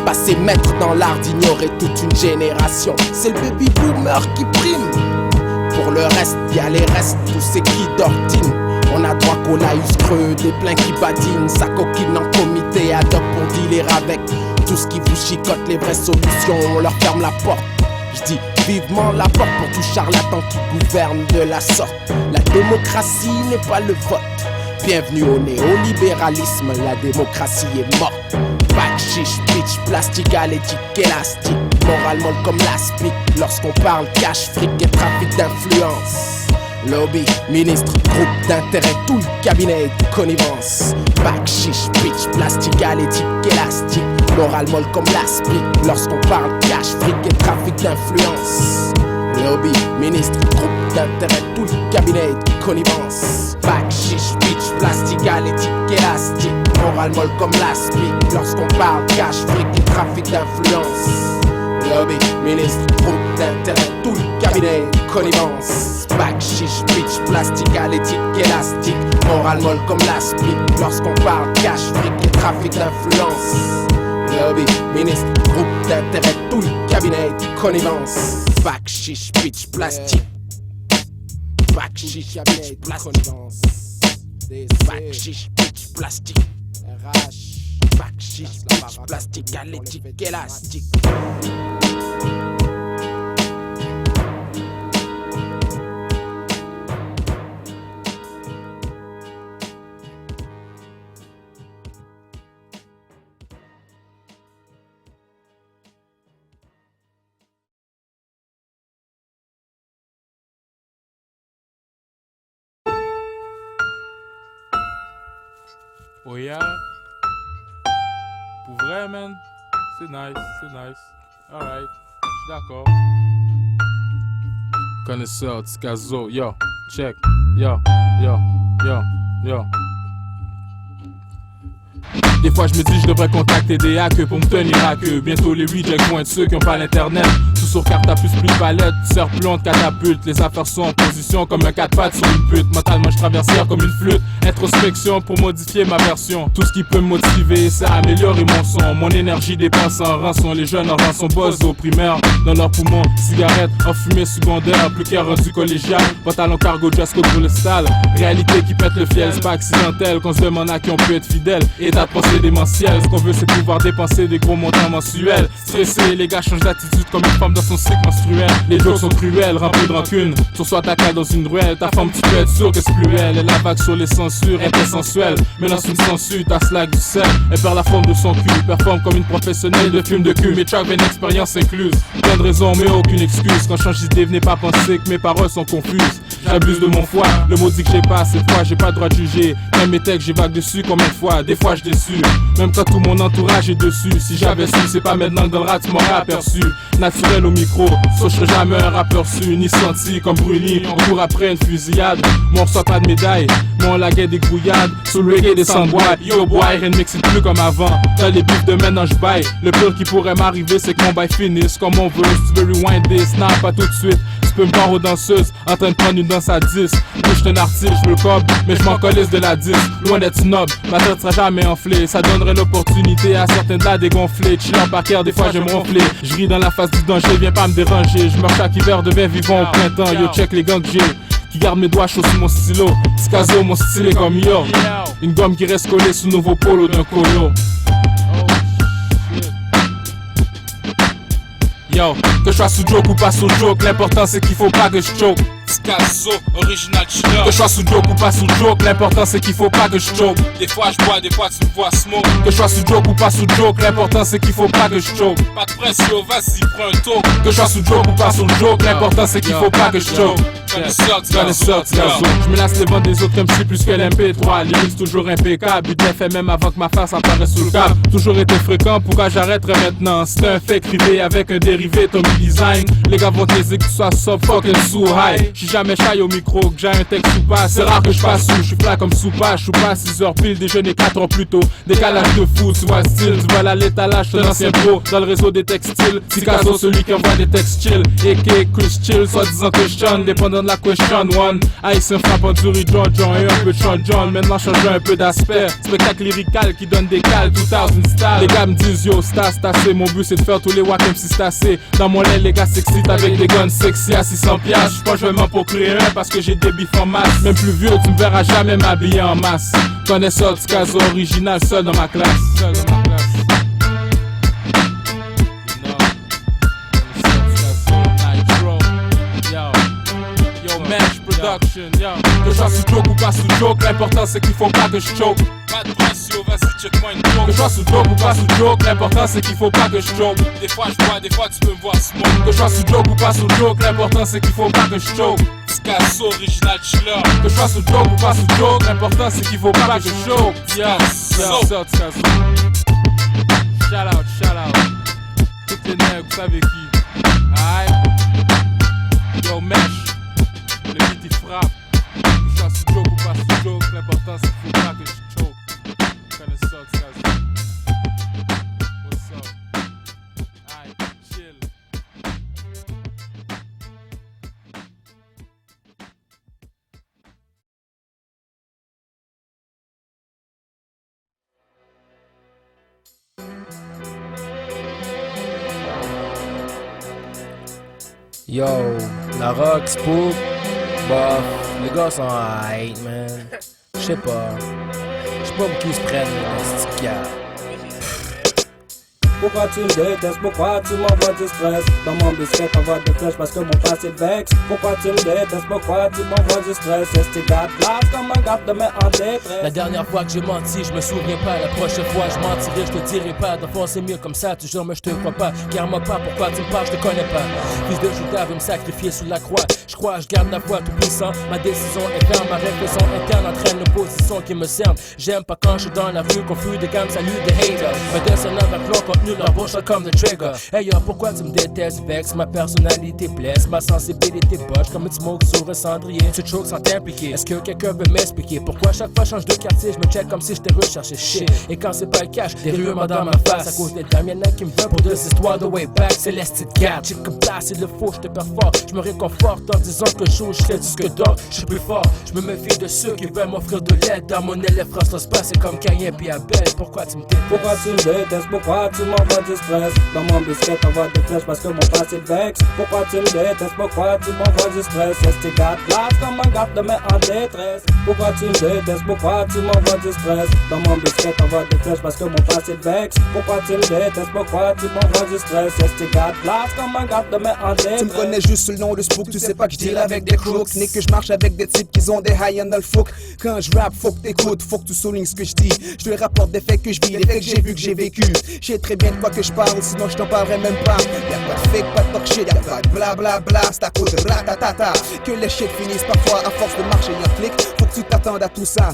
Passer maître dans l'art d'ignorer toute une génération. C'est le baby boomer qui prime. Pour le reste, y'a les restes, tous ces qui d'ordine. On a droit qu'au laïus creux, des pleins qui badinent. Sa coquine en comité ad hoc pour dealer avec tout ce qui vous chicote. Les vraies solutions, on leur ferme la porte. J'dis vivement la porte pour tout charlatan qui gouverne de la sorte. La démocratie n'est pas le vote. Bienvenue au néolibéralisme, la démocratie est morte. Bac, chiche, bitch, plastique, alétique, élastique. Morale molle comme l'aspic. Lorsqu'on parle cash, fric et trafic d'influence. Lobby, ministre, groupe d'intérêt, tout le cabinet de connivence. Bac, chiche, bitch, plastique, alétique, élastique. Morale molle comme l'aspic. Lorsqu'on parle cash, fric et trafic d'influence. Lobby, ministre, groupe d'intérêt, tout le cabinet de connivence. Bac, chiche, bitch, plastique, alétique, élastique. Morale molle comme l'aspic. Lorsqu'on parle cash, fric et trafic d'influence. Lobby, ministre, groupe d'intérêt, tout le cabinet de connivence. Bac, chiche, bitch, plastique, alétique, élastique. Morale molle comme l'aspic. Lorsqu'on parle cash, fric et trafic d'influence. Lobby, ministre, groupe d'intérêt, tout le cabinet de connivence. Bac, chiche, bitch, plastique. Bac, chiche, bitch, plastique. Bac, chiche, bitch, plastique. Bac, chiche, bitch, plastique, alétique, élastique. Oh yeah. Pour vrai, man. C'est nice, c'est nice. Alright, j'suis d'accord. Connaisseur, Tikazo, yo, check, yo. Des fois je me dis je devrais contacter des hackers pour me tenir à queue. Bientôt les rejects vont être ceux qui ont pas l'internet. Tout sur carte à plus palette, serre plante, catapulte. Les affaires sont en position comme un 4 pattes sur une pute. Mentalement je traverse comme une flûte. Introspection pour modifier ma version. Tout ce qui peut me motiver, c'est améliorer mon son. Mon énergie dépense en rançon. Les jeunes en rançon boss au primaire. Dans leurs poumons, cigarettes, en fumée secondaire. Plus qu'un rendu collégial. Pantalon cargo, dress code pour le style. Réalité qui pète le fiel, c'est pas accidentel. Qu'on se demande à qui on peut être fidèle. État de pensée démentiel. Ce qu'on veut c'est pouvoir dépenser des gros montants mensuels. Stressé, les gars changent d'attitude comme une femme dans son cycle menstruel. Les jokes sont cruels, remplis de rancune. Sur soi ta cale dans une ruelle. Ta femme tu peux être sûr que c'est plus elle. Elle a vague sur les censures, elle est sensuelle. Mais dans une censure, ta slack du sel. Elle perd la forme de son cul. Performe comme une professionnelle de film de cul. Mais chaque une expérience incluse. Plein de raisons mais aucune excuse. Quand je change d'idée, venez pas penser que mes paroles sont confuses. J'abuse de mon foie, le mot dit que j'ai pas cette fois, j'ai pas le droit de juger. Même mes textes, j'ai vague dessus combien de fois, des fois je déçu. Même quand tout mon entourage est dessus. Si j'avais su, c'est pas maintenant que dans le rap tu m'aurais aperçu. Naturel au micro, sauf je serais jamais un rappeur su, ni senti comme Bruni. On court après une fusillade, moi on reçoit pas de médaille. Moi on laguait des grouillades, sous le reggae des sandboys. Yo boy, rien ne m'excite plus comme avant. Dans les bifs de maintenant je baille. Le pire qui pourrait m'arriver c'est que mon bail finisse comme on veut. Si tu veux rewinder, snap pas tout de suite. Tu peux me voir aux danseuses, en train de prendre une danse à 10. Moi j'suis un artiste, j'veux le cob, mais j'm'en colisse de la 10. Loin d'être snob, ma tête sera jamais enflée. Ça donnerait l'opportunité à certains de la dégonfler. Chillant par cœur, des fois j'aime ronfler. J'ris dans la face du danger, viens pas me déranger. J'meurs chaque hiver, deviens vivant au printemps. Yo check les gants que j'ai, qui gardent mes doigts chauds sous mon stylo. Tikazo, mon style est comme yo. Une gomme qui reste collée sous nouveau polo d'un colo. Yo, que je sois sous joke ou pas sous joke, l'important c'est qu'il faut pas que je choke. Tikazo, original chiller. Que je sois sous joke ou pas sous joke, l'important c'est qu'il faut pas que je choke. Des fois je bois, des fois tu me vois smoke. Que je sois sous joke ou pas sous joke, l'important c'est qu'il faut pas que je choke. Pas de pression, vas-y prends un tour. Que je sois sous joke ou pas sous joke, l'important c'est qu'il faut pas que je choke. Connaisseur, Tikazo. Je me lasse les ventes des autres comme si plus que l'MP3. Lyrics toujours impeccable, but fait même avant que ma face apparaisse sous le câble. Toujours été fréquent, pourquoi j'arrêterais maintenant? C'est un fait crivé avec un dérivé, Tommy Design. Les gars vont te dire que tu sois soft, fucking sous high. J'suis jamais shy au micro, que j'ai un texte ou pas. C'est rare que je passe sous, j'suis plat comme soupa. J'suis pas à 6h pile, déjeuner 4 heures plus tôt. Décalage de fou, tu vois style. Tu vois à l'étalage, j'suis un ancien pro dans le réseau des textiles. Picasso, celui qui envoie des textes chill. A.K. Chris Chill, soit disant que j'chonne, dépendant de la question one. Haïtien frappant du John et un peu de Sean John. Maintenant changeant un peu d'aspect. Spectacle lyrical qui donne des cales, 2000 style. Les gars me disent yo, c'est assez. Mon but c'est de faire tous les wack MC c'est assez. Dans mon lait, les gars s'excitent avec des guns sexy à 600$. J'suis pas je vais m'en procurer un parce que j'ai des bifs en masse. Même plus vieux, tu me verras jamais m'habiller en masse. Connaisseur du caso original, seul dans ma classe. Seul dans ma classe. Mesh Production, yo. Que je sois sous joke ou pas sous joke, l'important c'est qu'il faut pas que je choke. Pas de pression, vas-y check-moi une joke. Que je sois sous joke ou pas sous joke, l'important c'est qu'il faut pas que je choke. Des fois je vois, des fois tu peux me voir smoke. Que je sois sous joke ou pas sous joke, l'important c'est qu'il faut pas que je choke. Picasso, original chiller. Que je sois sous joke ou pas sous joke, l'important c'est qu'il faut pas que je choke. Yeah, so Picasso. Shout out. Toutes les nègres, vous savez qui. Aïe. Yo, Mesh. Le beat il frappe. Que je sois sous joke ou pas sous joke, l'important c'est qu'il faut pas que je choke. Connaisseur du caso. What's up? Aïe, chill. Yo, la rock, spook, bof, les gars sont hype, man. J'sais pas pour qui se prennent dans ce cas. Pourquoi tu me détestes, pourquoi tu m'envoies du stress? Dans mon biscuit t'envoies des flèches parce que mon passé te vexe. Pourquoi tu me détestes, pourquoi tu m'envoies du stress? Est-ce que t'es gâte comme un gâte de me en détresse? La dernière fois que j'ai menti, je me souviens pas. La prochaine fois je mentirai, je te dirai pas. De fond c'est mieux comme ça, toujours mais je te crois pas. Car-moi pas, pourquoi tu me parles, je te connais pas. Fils de Judas veut me sacrifier sous la croix. Je crois, je garde la foi tout puissant. Ma décision est ferme, ma réflexion interne entraîne l'opposition qui me cerne. J'aime pas quand je suis dans la rue, confus des gammes, salut des haters. Me descendant avec leur contenu, leur bouche comme le trigger. Hey yo, pourquoi tu me détestes, vexe? Ma personnalité blesse, ma sensibilité boche comme une smoke sur un cendrier. Tu te choques sans t'impliquer. Est-ce que quelqu'un veut m'expliquer pourquoi chaque fois je change de quartier, je me check comme si j'étais recherché shit. Et quand c'est pas le cash, des ruements dans ma face à cause des dames, y'en a qui me veulent pour deux histoires de way back. C'est l'estime gap, check comme place, il le faut, je te perfore. Je me réconforte en disant que je serai disque d'or, je suis plus fort. Je me méfie de ceux qui veulent m'offrir de l'aide. Dans mon élève, France, ça se passe, c'est comme Caïn puis Abel. Pourquoi tu me détestes? Pourquoi tu me détestes? Pourquoi tu m'envoies du stress? Dans mon biscuit, t'envoies des flèches parce que mon passé te vexe. Pourquoi tu me détestes? Pourquoi tu m'envoies du stress? Est-ce que t'es gâte comme un gâte de me en détresse? Pourquoi tu me détestes? Pourquoi tu m'envoies du stress? Dans mon biscuit, t'envoies des flèches parce que mon passé te vexe. Pourquoi tu me détestes? Pourquoi tu m'envoies du stress? Est-ce que t'es gâte comme un gâte de me en détresse? Tu me connais juste sous le nom de Spook, tu sais pas que je deal avec des crooks. Ni que je marche avec des types qui ont des high-end dans le fouc. Quand je rappe, faut que t'écoutes, faut que tu soulignes ce que je dis. Je te rapporte des faits que je vis, des faits que j'ai vu, que j'ai vécu. Je sais très bien de quoi que je parle, sinon je t'en parlerai même pas. Y'a pas de fake, pas de talk shit, y'a pas de blablabla. C'est à cause de ratatata que les shit finissent parfois à force de marcher un clic. Faut que tu t'attendes à tout ça.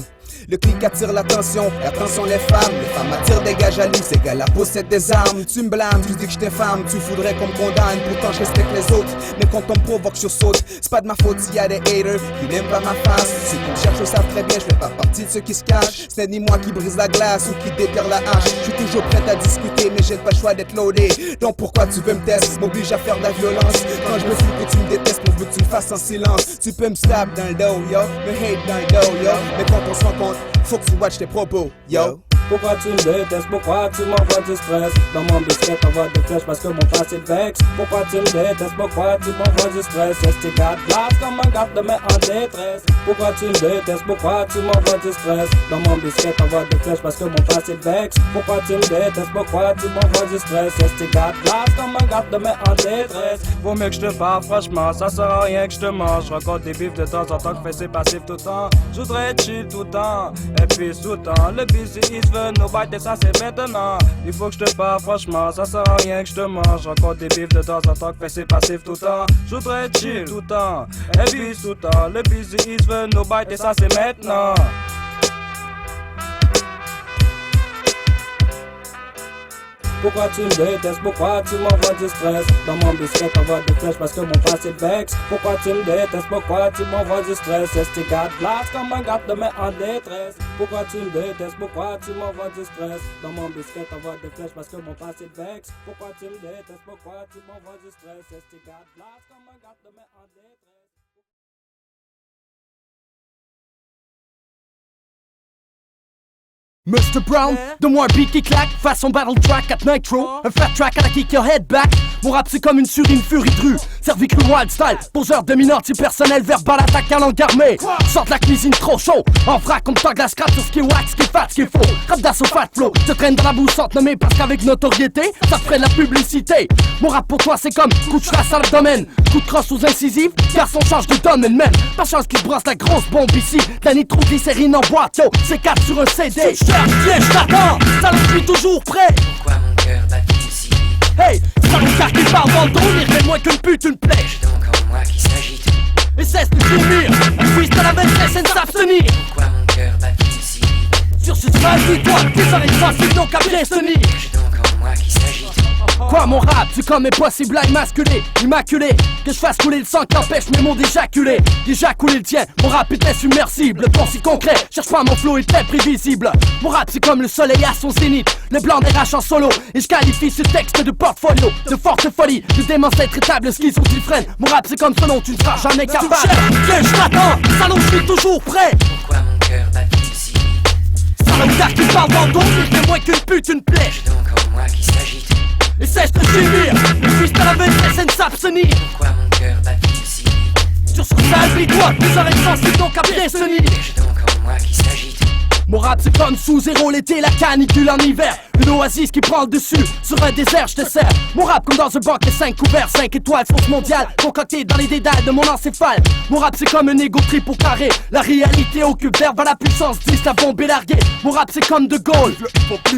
Le clic attire l'attention, et attention les femmes attirent des gars jaloux, ces gars-là possèdent des armes. Tu me blâmes, tu dis que je t'infame, tu voudrais qu'on me condamne, pourtant je respecte les autres. Mais quand on me provoque, je saute, c'est pas de ma faute s'il y a des haters qui n'aiment pas ma face. Ceux qui me cherchent le savent très bien, je fais pas partie de ceux qui se cachent. C'est ni moi qui brise la glace ou qui déterre la hache. Je suis toujours prête à discuter, mais j'ai pas le choix d'être loadé. Donc pourquoi tu veux me tester, m'oblige à faire de la violence? Quand je me fous que tu me détestes, on veut que tu le fasses en silence. Tu peux me stab dans le dos, yo, me hate dans le dos, yo. Mais quand on se rencontre, faut que tu watches tes propos, yo. Pourquoi tu me détestes? Pourquoi tu m'envoies du stress? Dans mon biscuit, t'envoies des flèches parce que mon passé te vexe. Pourquoi tu me détestes? Pourquoi tu m'envoies du stress? Est-ce que t'es gâte comme un gâte de me en détresse? Pourquoi tu me détestes? Pourquoi tu m'envoies du stress? Dans mon biscuit, t'envoies des flèches parce que mon passé te vexe. Pourquoi tu me détestes? Pourquoi tu m'envoies du stress? Est-ce que t'es gâte comme un gâte de me en détresse? Vaut mieux que je te parle franchement, ça sert à rien que je te mange. Je raconte des bifs de temps en temps que fait c'est passif tout le temps. Je voudrais être chill tout le temps, et puis tout le temps. Le busy is veut nous battre et ça c'est maintenant. Il faut que je te parle franchement, ça sert à rien que je te mange. Je raconte des bifs de temps en temps que fait c'est passif tout le temps. Je voudrais être chill tout le temps, et puis tout le temps. Le busy is veut nous battre et ça c'est maintenant. Pourquoi tu me détestes, pourquoi tu m'envoies du stress? Dans mon biscuit t'envoies des flèches parce que mon passé vexe. Pourquoi tu me détestes, pourquoi tu m'envoies du stress? Est-ce que tu gardes glace comme un gars de met en détresse? Pourquoi tu me détestes, pourquoi tu m'envoies du stress? Dans mon biscuit t'envoies des flèches parce que mon passé vexe. Pourquoi tu me détestes, pourquoi tu m'envoies du stress? Est-ce que tu gardes glace comme un gars de met en détresse? Mr. Brown, donne-moi un beat qui claque, façon battle track at Nitro, un fat track à la kick your head back. Mon rap c'est comme une furie de rue, servi cru wild style, poseur dominant, type personnel, verbal, attaque à langue armée. Sors de la cuisine trop chaud, en vrac on me tag la scrap sur ce qui est wax, ce qui est fat, ce qui est faux. Rap d'assaut fat flow, te traîne dans la boue sans te nommer parce qu'avec notoriété, ça te ferait de la publicité. Mon rap pour toi c'est comme coup de chasse à l'abdomen, coup de crosse aux incisives, garçon change de domaine même. Pas chance qu'il se brasse la grosse bombe ici, la nitroglycérine en boîte, yo, c'est 4 sur un CD. Viens, je t'attends, salon, je suis toujours prêt. Pourquoi mon cœur bat-il si vite? Hey, salon car qui parle dans le dos, lire-moi qu'une pute, une plaie. C'est donc en moi qui s'agite. Et cesse de gémir, un freestyle avec cesse de s'abstenir. Pourquoi mon cœur bat-il si vite? Sur ce train, dis-toi, tes oreilles faciles donc à bien se tenir. C'est donc en moi qui s'agite. Quoi mon rap, c'est comme impossible à émasculer, immaculé. Que je fasse couler le sang qui empêche mes mots d'éjaculer. Déjà couler le tien, mon rap était submersible. Ton si concret, cherche pas mon flow est très prévisible. Mon rap c'est comme le soleil à son zénith, le blanc des raches en solo. Et je qualifie ce texte de portfolio, de forte folie, de démence intraitable, schizophrène. Mon rap c'est comme ce nom, tu ne seras jamais capable. Viens, je t'attends, salon, je suis toujours prêt. Pourquoi mon cœur bat-il si vite? Salon car qui parle dans le dos, lire-moi qu'une pute, une plaie. C'est donc en moi qui s'agite. Et cesse de gémir, le freestyle avec cesse de s'abstenir. Pourquoi mon cœur bat-il si vite? Sur ce que ça applique-toi, tes oreilles sensibles donc à bien se tenir. C'est donc en moi qui s'agite. Mon rap c'est comme sous zéro l'été, la canicule en hiver. Une oasis qui prend le dessus, sur un désert je te sers. Mon rap comme dans un banc, les 5 couverts, 5 étoiles, fausse mondiale, concocté dans les dédales de mon encéphale. Mon rap c'est comme un égo trip au carré, la réalité occupe verbe à la puissance 10, la bombe est larguée. Mon rap c'est comme De Gaulle,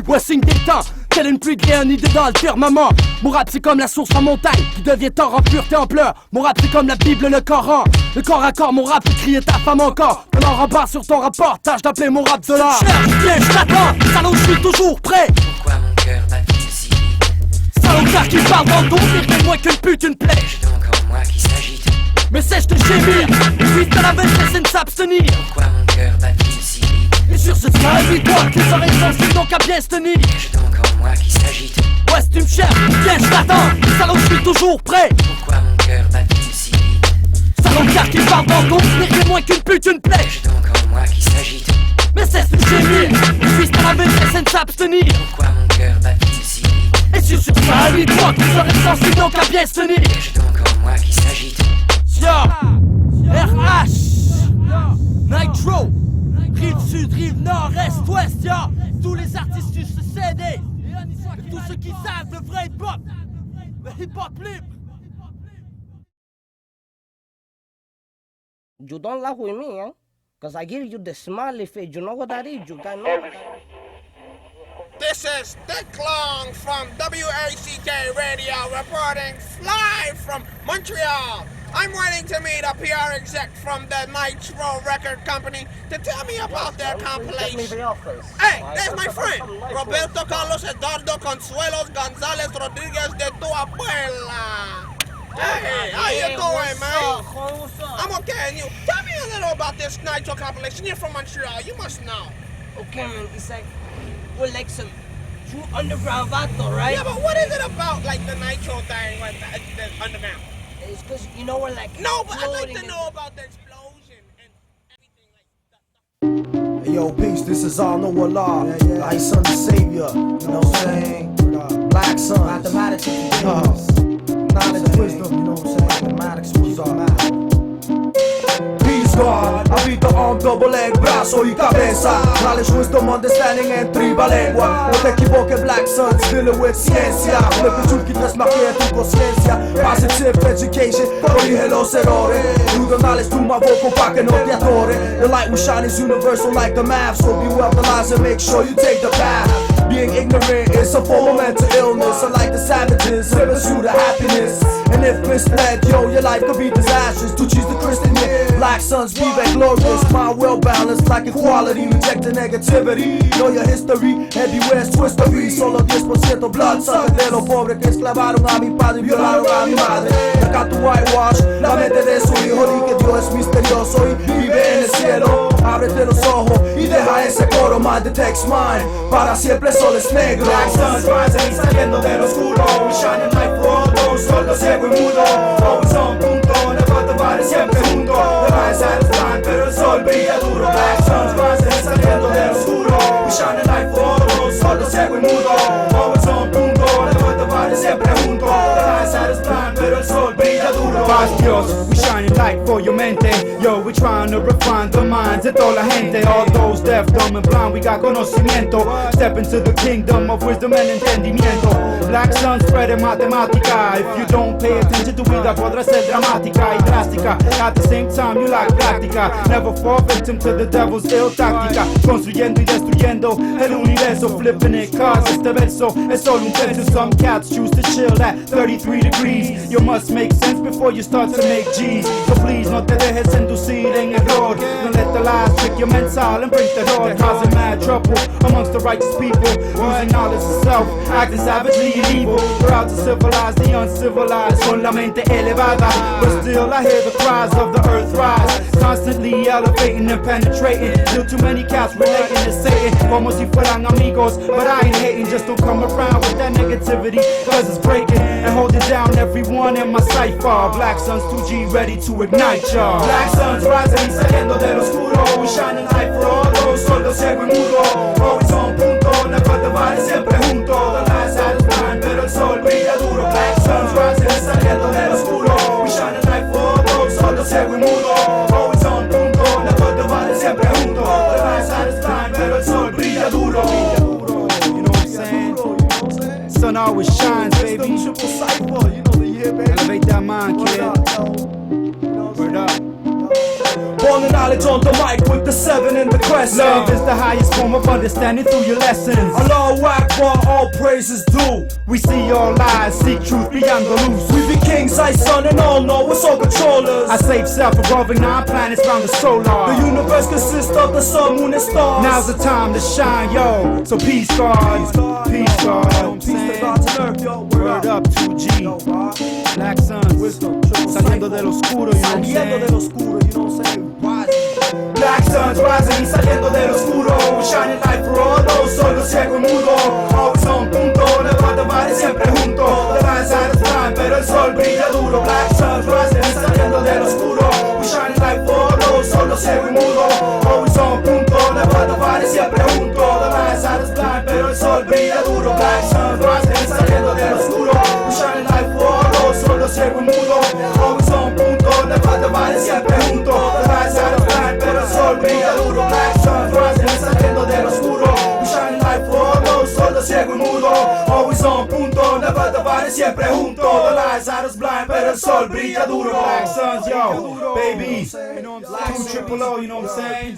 voici des temps. Telle une pluie réunidée dans le firmament. Mon rap c'est comme la source en montagne qui devient torrent, pureté en pleurs. Mon rap c'est comme la Bible, le Coran. Le corps à corps, mon rap fait crier ta femme encore. On en rembarre sur ton rapport, tâche d'appeler mon rap de l'art. Viens, je t'attends, salon, je suis toujours prêt. Pourquoi mon cœur bat-il si vite? Salon car qui parle dans le dos, lire-moi qu'une pute, une plaie. C'est donc en moi qui s'agite. Mais cesse de gémir, le freestyle avec cesse de s'abstenir. Pourquoi mon cœur bat-il si vite? Et sur ce train, dis-toi, tes oreilles sensibles donc à bien se tenir. C'est donc en moi qui s'agite. Ouais, si tu me cherches, viens, je t'attends, salon, je suis toujours prêt. Pourquoi mon cœur bat-il si vite? Salon car qui parle dans le dos, lire-moi qu'une pute, une plaie. C'est donc en moi qui s'agite. Mais cesse de gémir, le freestyle avec cesse de s'abstenir. Pourquoi mon cœur bat-il si vite? Et sur ce train, dis-toi, tes oreilles sensibles donc à bien se tenir. C'est donc en moi qui s'agite. RH Nitro, rive sud, rive nord, est, ouest, ya. Tous les artistes sur ce CD, et tous ceux qui savent le vrai hip-hop, le hip-hop libre. You don't laugh with me, eh? Cause I give you the smiley face, you know what that is, you guys know. This is Dick Long from WACK Radio reporting live from Montreal. I'm waiting to meet a PR exec from the Nitro Record Company to tell me about their compilation. Hey, there's my friend, Roberto Carlos Eduardo Consuelos Gonzalez Rodriguez de tu abuela. Hey, how you doing, man? I'm okay, and you? Tell me a little about this Nitro compilation. You're from Montreal, you must know. Okay, man, it's like, we're like some true underground vato, right? Yeah, but what is it about, like, the Nitro thing, like, the underground? It's because, you know, we're like... No, but I'd like to know about the explosion and everything like that. Hey, yo, peace, this is Arno Allah, thy son the savior, you know what I'm saying? Black son, mathematics, knowledge, wisdom, you know what I'm saying? Mathematics was Peace God, habito on double leg, brazo y cabeza. Knowledge, wisdom, understanding and tribal lengua. No te equivoques, black son, dealing with ciencia. Flip tú quitas magia en tu conciencia. Positive education, corrige los errores. Through the knowledge, through my vocal pa' que no te atore. The light we shine is universal like the math. So be well realized and make sure you take the path. Being ignorant is a form of mental illness. us are like the savages in pursuit of happiness. And if misled, yo, your life could be disastrous. To choose the Christian, yeah. Black sons be that glorious. Mind well balanced like equality. Reject the negativity. Know your history, everywhere's twistery. Solo 10% bloodsucker de los pobres que esclavaron a mi padre y violaron a mi madre. Acá tu whitewash, la mente de su hijo. Di que Dios es misterioso y vive en el cielo. Ábrete los ojos y deja ese coro. Mind detects mine. Para siempre sol es negro. Black suns rising y saliendo del oscuro. We shining like for all those. Solo ciego y mudo. Always on punto. Never divided, siempre junto. The light side is blind, pero el sol brilla duro. Black suns rising y saliendo del oscuro. We shining like for all those. Solo ciego y mudo. Always on punto. Never divided, siempre junto. The light side is blind, pero el sol brilla duro. Paz Dios, we shining light for your mente. Yo, we trying to refine the minds de toda la gente. All those deaf, dumb and blind, we got conocimiento. Step into the kingdom of wisdom and entendimiento. Black sun spreading matemática. If you don't pay attention, tu vida podrá ser dramática y drástica. At the same time, you lack práctica. Never fall victim to the devil's ill táctica. Construyendo y destruyendo el universo. Flipping it, cause este verso es solo un tenso. Some cats choose to chill at 33 degrees. You must make sense before you start to make G's. So please, no te dejes inducir en error. Don't let the lies trick your mental and bring terror. Causing mad trouble amongst the righteous people. Using knowledge of self, acting savagely and evil. We're out to civilize the uncivilized. Con la mente elevada, but still I hear the cries of the earth rise. Constantly elevating and penetrating. Still too many cats relating to Satan. Como si fueran amigos, but I ain't hating. Just don't come around with that negativity, cause it's breaking and holding down everyone in my cipher. Black Suns 2G ready to ignite y'all. Black suns rising y saliendo del oscuro. We shining light for all those. Solo ciego y mudo. Always on punto. Never divided, siempre junto. The light side is blind, pero el sol brilla duro. Black suns rising y saliendo del oscuro. We shining light for all those. Solo ciego y mudo. Always on punto. Never divided, siempre junto. The light side is blind, pero el sol brilla duro. You know what I'm saying? Sun always shines, baby. Elevate that mind, kid. Word up. Born in knowledge on the mic with the 7 in the crescent. Love is the highest form of understanding through your lessons. Allahu Akbar, all praises due. We see all lies, seek truth beyond the loose. We be kings, I son, and all know it's all controllers. I save self above 9 planets round the solar. The universe consists of the sun, moon, and stars. Now's the time to shine, yo. So peace, God. Peace, God. Peace to God's earth, yo. Word up, 2G. Black suns, saliendo del oscuro, you know what I'm saying? Black suns rising y saliendo del oscuro. We shining light for all those. Solo ciego y mudo. Always on punto. Never divided, siempre junto. The light side is blind, pero el sol brilla duro. Black suns rising y saliendo del oscuro. We shining light for all those. Solo ciego y mudo. Always on punto. Never divided, siempre junto. The light side is blind, pero el sol brilla duro. Black suns rising y saliendo del oscuro. We shining light for all those. Solo ciego y mudo. Always on punto. Never divided, siempre junto. The light side is blind, pero el sol brilla duro. Black suns rising y saliendo del oscuro. We shining light for all those. Solo ciego y mudo. Always on punto. Never divided, siempre junto. The light side is blind, pero el sol brilla duro. Black suns, yo, baby. You know what I'm saying? 2 triple O, you know what I'm saying?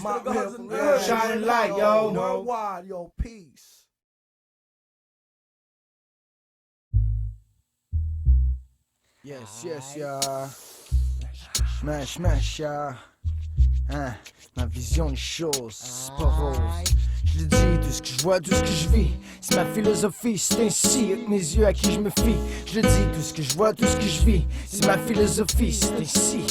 Shining light, yo. Worldwide, yo, peace. Yes, yes, yeah. Smash, smash, yeah. Hein, ma vision des choses, c'est pas rose. Je le dis, tout ce que je vois, tout ce que je vis, c'est ma philosophie, c'est ainsi avec mes yeux à qui je me fie. Je le dis, tout ce que je vois, tout ce que je vis, c'est ma philosophie, c'est ainsi.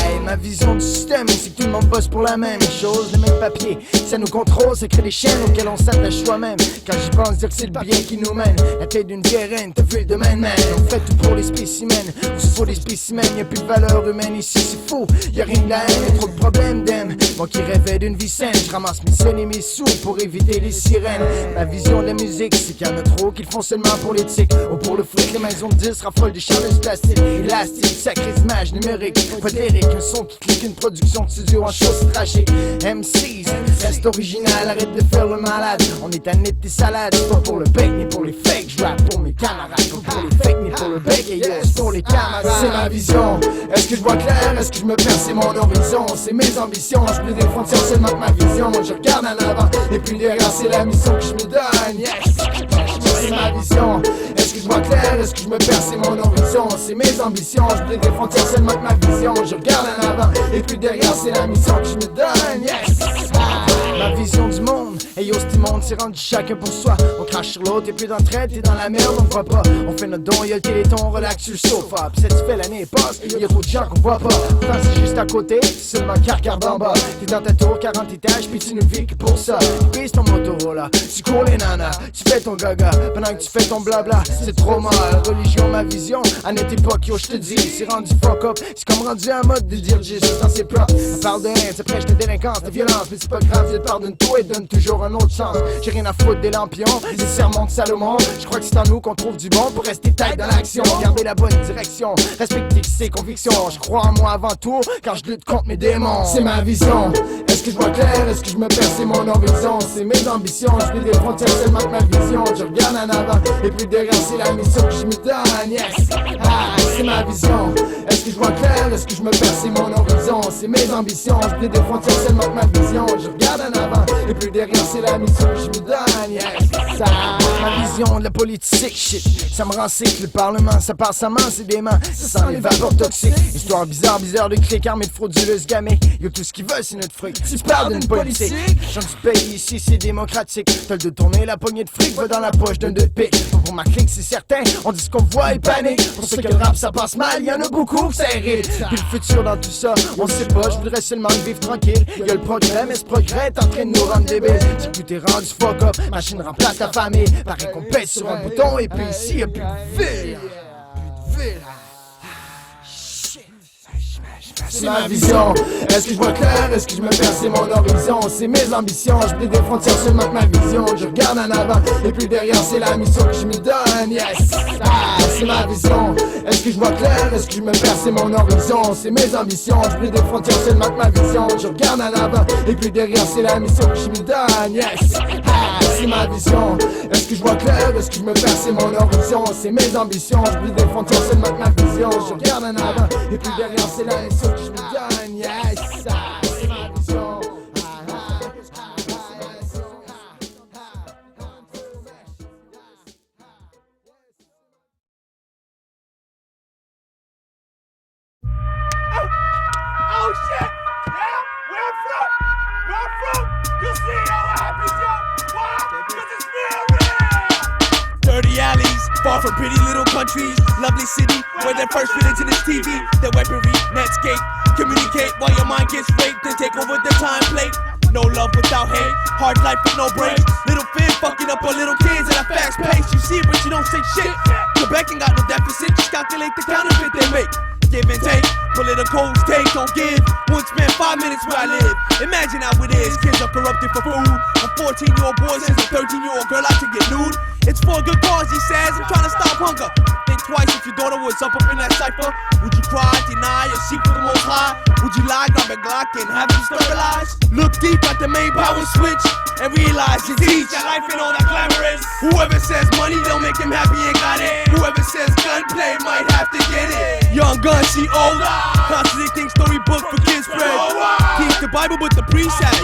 Aïe, ma vision du système, c'est que tout le monde bosse pour la même chose, les mêmes papiers, ça nous contrôle, ça crée des chaînes auxquelles on s'attache soi-même. Quand j'y pense, dire que c'est le bien qui nous mène, la tête d'une vieille reine, t'as vu le domaine, man. On fait tout pour les spécimens, on se fout des spécimens, y'a plus de valeur humaine ici, c'est fou, y'a rien de la haine, y'a trop de problèmes d'âme. Moi qui rêvais d'une vie saine, je ramasse mes scènes et mes sous pour éviter les sirènes. Ma vision de la musique, c'est qu'il y en a trop qui le font seulement pour l'éthique ou pour le fric. Les maisons de 10 raffolent des charles plastiques, élastique, sacrées images numériques, podérique, un son qui clique, une production de studio en choses tragiques. MCs, reste original, arrête de faire le malade. On est à net tes salades, c'est pas pour le bec ni pour les fakes. Je rappe pour mes camarades, pas pour les fakes ni pour le bec. Et yes, pour les camarades, c'est ma vision. Est-ce que je vois clair, est-ce que je me perds, c'est mon horizon, c'est mes ambitions. Je plus des frontières seulement que ma vision. Moi je regarde en avant, et puis derrière c'est la mission que je me donne. Yes. c'est ma vision. Est-ce que je vois clair, est-ce que je me perds, c'est mon horizon. C'est mes ambitions, je brille des frontières seulement que ma vision. Je regarde en avant et puis derrière c'est la mission que je me donne, yes. Ma vision du monde, hey yo ce monde c'est rendu chacun pour soi. On crache sur l'autre et puis d'entraide, t'es dans la merde, on voit pas. On fait notre don, y'a le téléthon, on relaxe sur le sofa. Pis satisfait l'année passe, y'a trop de gens qu'on voit pas. Pourtant c'est juste à côté, c'est seulement qu'à regarder en bas. T'es dans ta tour, 40 étages, puis tu ne vis que pour ça. Tu pises ton Motorola, tu cours les nanas, tu fais ton gaga, pendant que tu fais ton blabla. C'est trop mal, religion, ma vision, à notre époque, yo j'te dis, c'est rendu fuck up. C'est comme rendu un mode de dire juste dans ses props. On parle de haine, c'est prêche de délinquance, de violence, mais c'est pas grave, il pardonne tout et donne toujours un autre chance. J'ai rien à foutre des lampions, des sermons de Salomon. Je crois que c'est en nous qu'on trouve du bon pour rester tight dans l'action. Garder la bonne direction, respecter ses convictions. Je crois en moi avant tout, car je lutte contre mes démons. C'est ma vision, est-ce que je vois clair, est-ce que je me perds, c'est mon horizon. C'est mes ambitions, je vis des frontières seulement que ma vision. Je regarde en avant, et puis derrière c'est la mission que je me donne, yes. Ah, c'est ma vision, est-ce que je vois clair, est-ce que je me perds, c'est mon horizon. C'est mes ambitions, je vis des frontières seulement que ma vision. Je regarde en avant, et puis derrière c'est la mission que je me donne, yes. Ça, ma vision de la politique, shit, ça me rend sick. Le parlement, ça part sa main, c'est des mains, ça sent les vapeurs toxiques. Histoire bizarre de clics armés de frauduleuses gamins. Yo, tout ce qu'ils veulent c'est notre fric. Tu parles d'une politique, chant du pays ici c'est démocratique. T'as le de tourner, la poignée de fric va dans la poche d'un deux pics. Pour ma clique c'est certain, on dit ce qu'on voit et panique. Pour ceux que le rap ça passe mal, y'en a beaucoup que ça hérite. Puis le futur dans tout ça, on sait pas, je voudrais seulement vivre tranquille. Y'a le progrès, mais ce progrès est en train de nous rendre débiles. Si tout est rendu fuck up, machine remplace ta famille. Pareil qu'on pèse sur un bouton et puis ici y'a plus de ville. Plus de ville. C'est ma vision, est-ce que je vois clair, est-ce que je me perds, c'est mon horizon. C'est mes ambitions, je brille des frontières seulement que ma vision. Je regarde en avant, et puis derrière c'est la mission que je me donne, yes. Ah, c'est ma vision, est-ce que je vois clair, est-ce que je me perds, c'est mon horizon. C'est mes ambitions, je brille des frontières seulement que ma vision. Je regarde en avant, et puis derrière c'est la mission que je me donne, yes. Ah, c'est ma vision, est-ce que je vois clair, est-ce que je me perds, c'est mon horizon. C'est mes ambitions, je brille des frontières seulement que ma vision. Je regarde en avant, et puis derrière c'est la mission que je me donne, yes. Ah, c'est ma vision. Oh shit! Yeah, where I'm from, you see how it happens, yo. Why? 'Cause it's real. Dirty alleys, far from pretty little countries. Lovely city, where they first fit into this TV. Their weaponry, Netscape, communicate while your mind gets raped and take over the time plate. No love without hate, hard life with no breaks. Little Finn fucking up on little kids at a fast pace. You see it, but you don't say shit. Quebec ain't got no deficit, just calculate the counterfeit they make. Give and take, politicals take, don't give. One spend 5 minutes where I live. Imagine how it is, kids are corrupted for food. A 14-year-old boy says a 13-year-old girl out to get nude. It's for a good cause, he says, I'm trying to stop hunger. Think twice if your daughter was up in that cypher. Would you cry, deny, or seek for the most high? Would you lie, grab a Glock, and have you sterilized? Look deep at the main power switch and realize it's each. Your life ain't all that glamorous. Whoever says money don't make him happy ain't got it. Whoever says gunplay might have to get it. Young gun, she older. Contradicting storybook for kids spread. Teach the Bible but the priest has.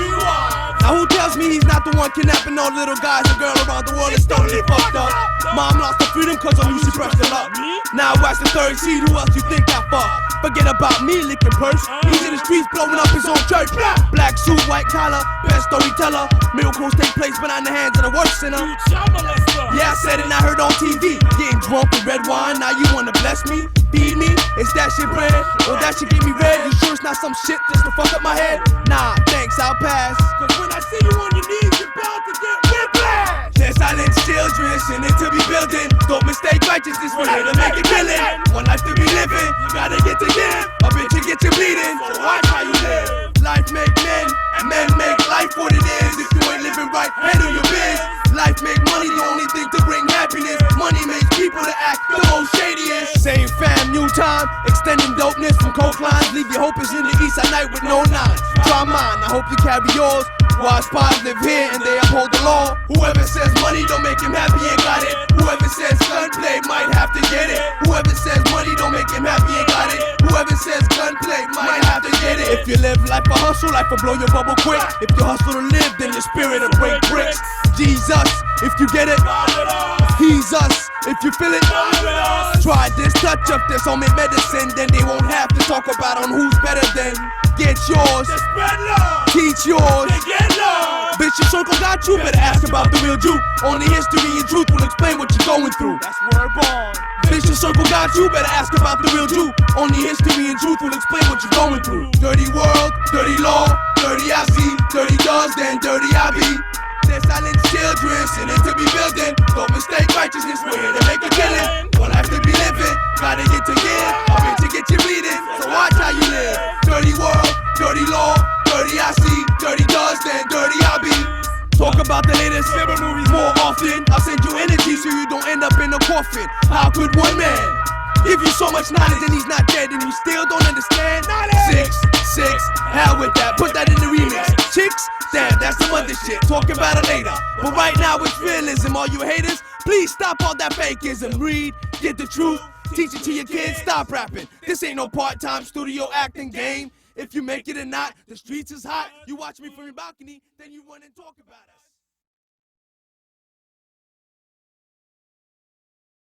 Now who tells me he's not the one kidnapping all little guys and girls around the world is totally fucked up? Mom lost her freedom cause of Lucy pressed her luck. Now I watch the third seed, who else you think I fuck? Forget about me licking purse. He's in the streets blowing up his own church. Black suit, white collar, best storyteller. Miracles take place behind the hands of the worst sinner. Yeah, I said it and I heard on TV. Getting drunk with red wine, now you wanna bless me? Feed me? Is that shit bread? Or that shit get me red? You sure it's not some shit just to fuck up my head? Nah, thanks, I'll pass. Cause when I see you on your knees, you're bound to get whiplash. There's silent children, sin to be building. Don't mistake righteousness, we're here to make it killing. One life to be living, you gotta get to give. A bitch to get you bleeding, so watch how you live. Life make men, and men make life what it is. If you ain't living right, handle your biz. Life make money, the only thing to bring happiness. Money makes people to act the most shadiest. Same fam, new time, extending dopeness from coke lines. Leave your hopers in the east at night with no nines. Try mine, I hope you carry yours. Wise spies live here and they uphold the law. Whoever says money don't make him happy ain't got it. Whoever says gunplay might have to get it. Whoever says money don't make him happy ain't got it. Whoever says gunplay might have to get it. If you live life a hustle, life will blow your bubble quick. If you hustle to live, then your spirit will break bricks. Jesus, if you get it, he's us. If you feel it, try this, touch of this homemade medicine. Then they won't have to talk about on who's better than. Get yours, teach yours. Vicious Circle got you, better ask about the real Jew. Only history and truth will explain what you're going through. That's word born. Vicious Circle got you, better ask about the real Jew. Only history and truth will explain what you're going through. Dirty world, dirty law, dirty I see, dirty does, then dirty I be. There's silent children, sinning to be building. Don't mistake righteousness, we're here to make a killing. One life to be living, gotta get to give. I'm here to get you reading, so watch how you live. Dirty world, dirty law, dirty I see, dirty does, then dirty I be. Talk about the latest favorite movies more often. I'll send you energy so you don't end up in a coffin. How could one man give you so much knowledge and he's not dead and you still don't understand? 6, hell with that, put that in the remix. Chicks, damn, that's some other shit, talking about it later. But right now it's realism, all you haters, please stop all that fakeism. Read, get the truth, teach it to your kids, stop rapping. This ain't no part-time studio acting game. If you make it or not, the streets is hot. You watch me from your balcony, then you run and talk about it.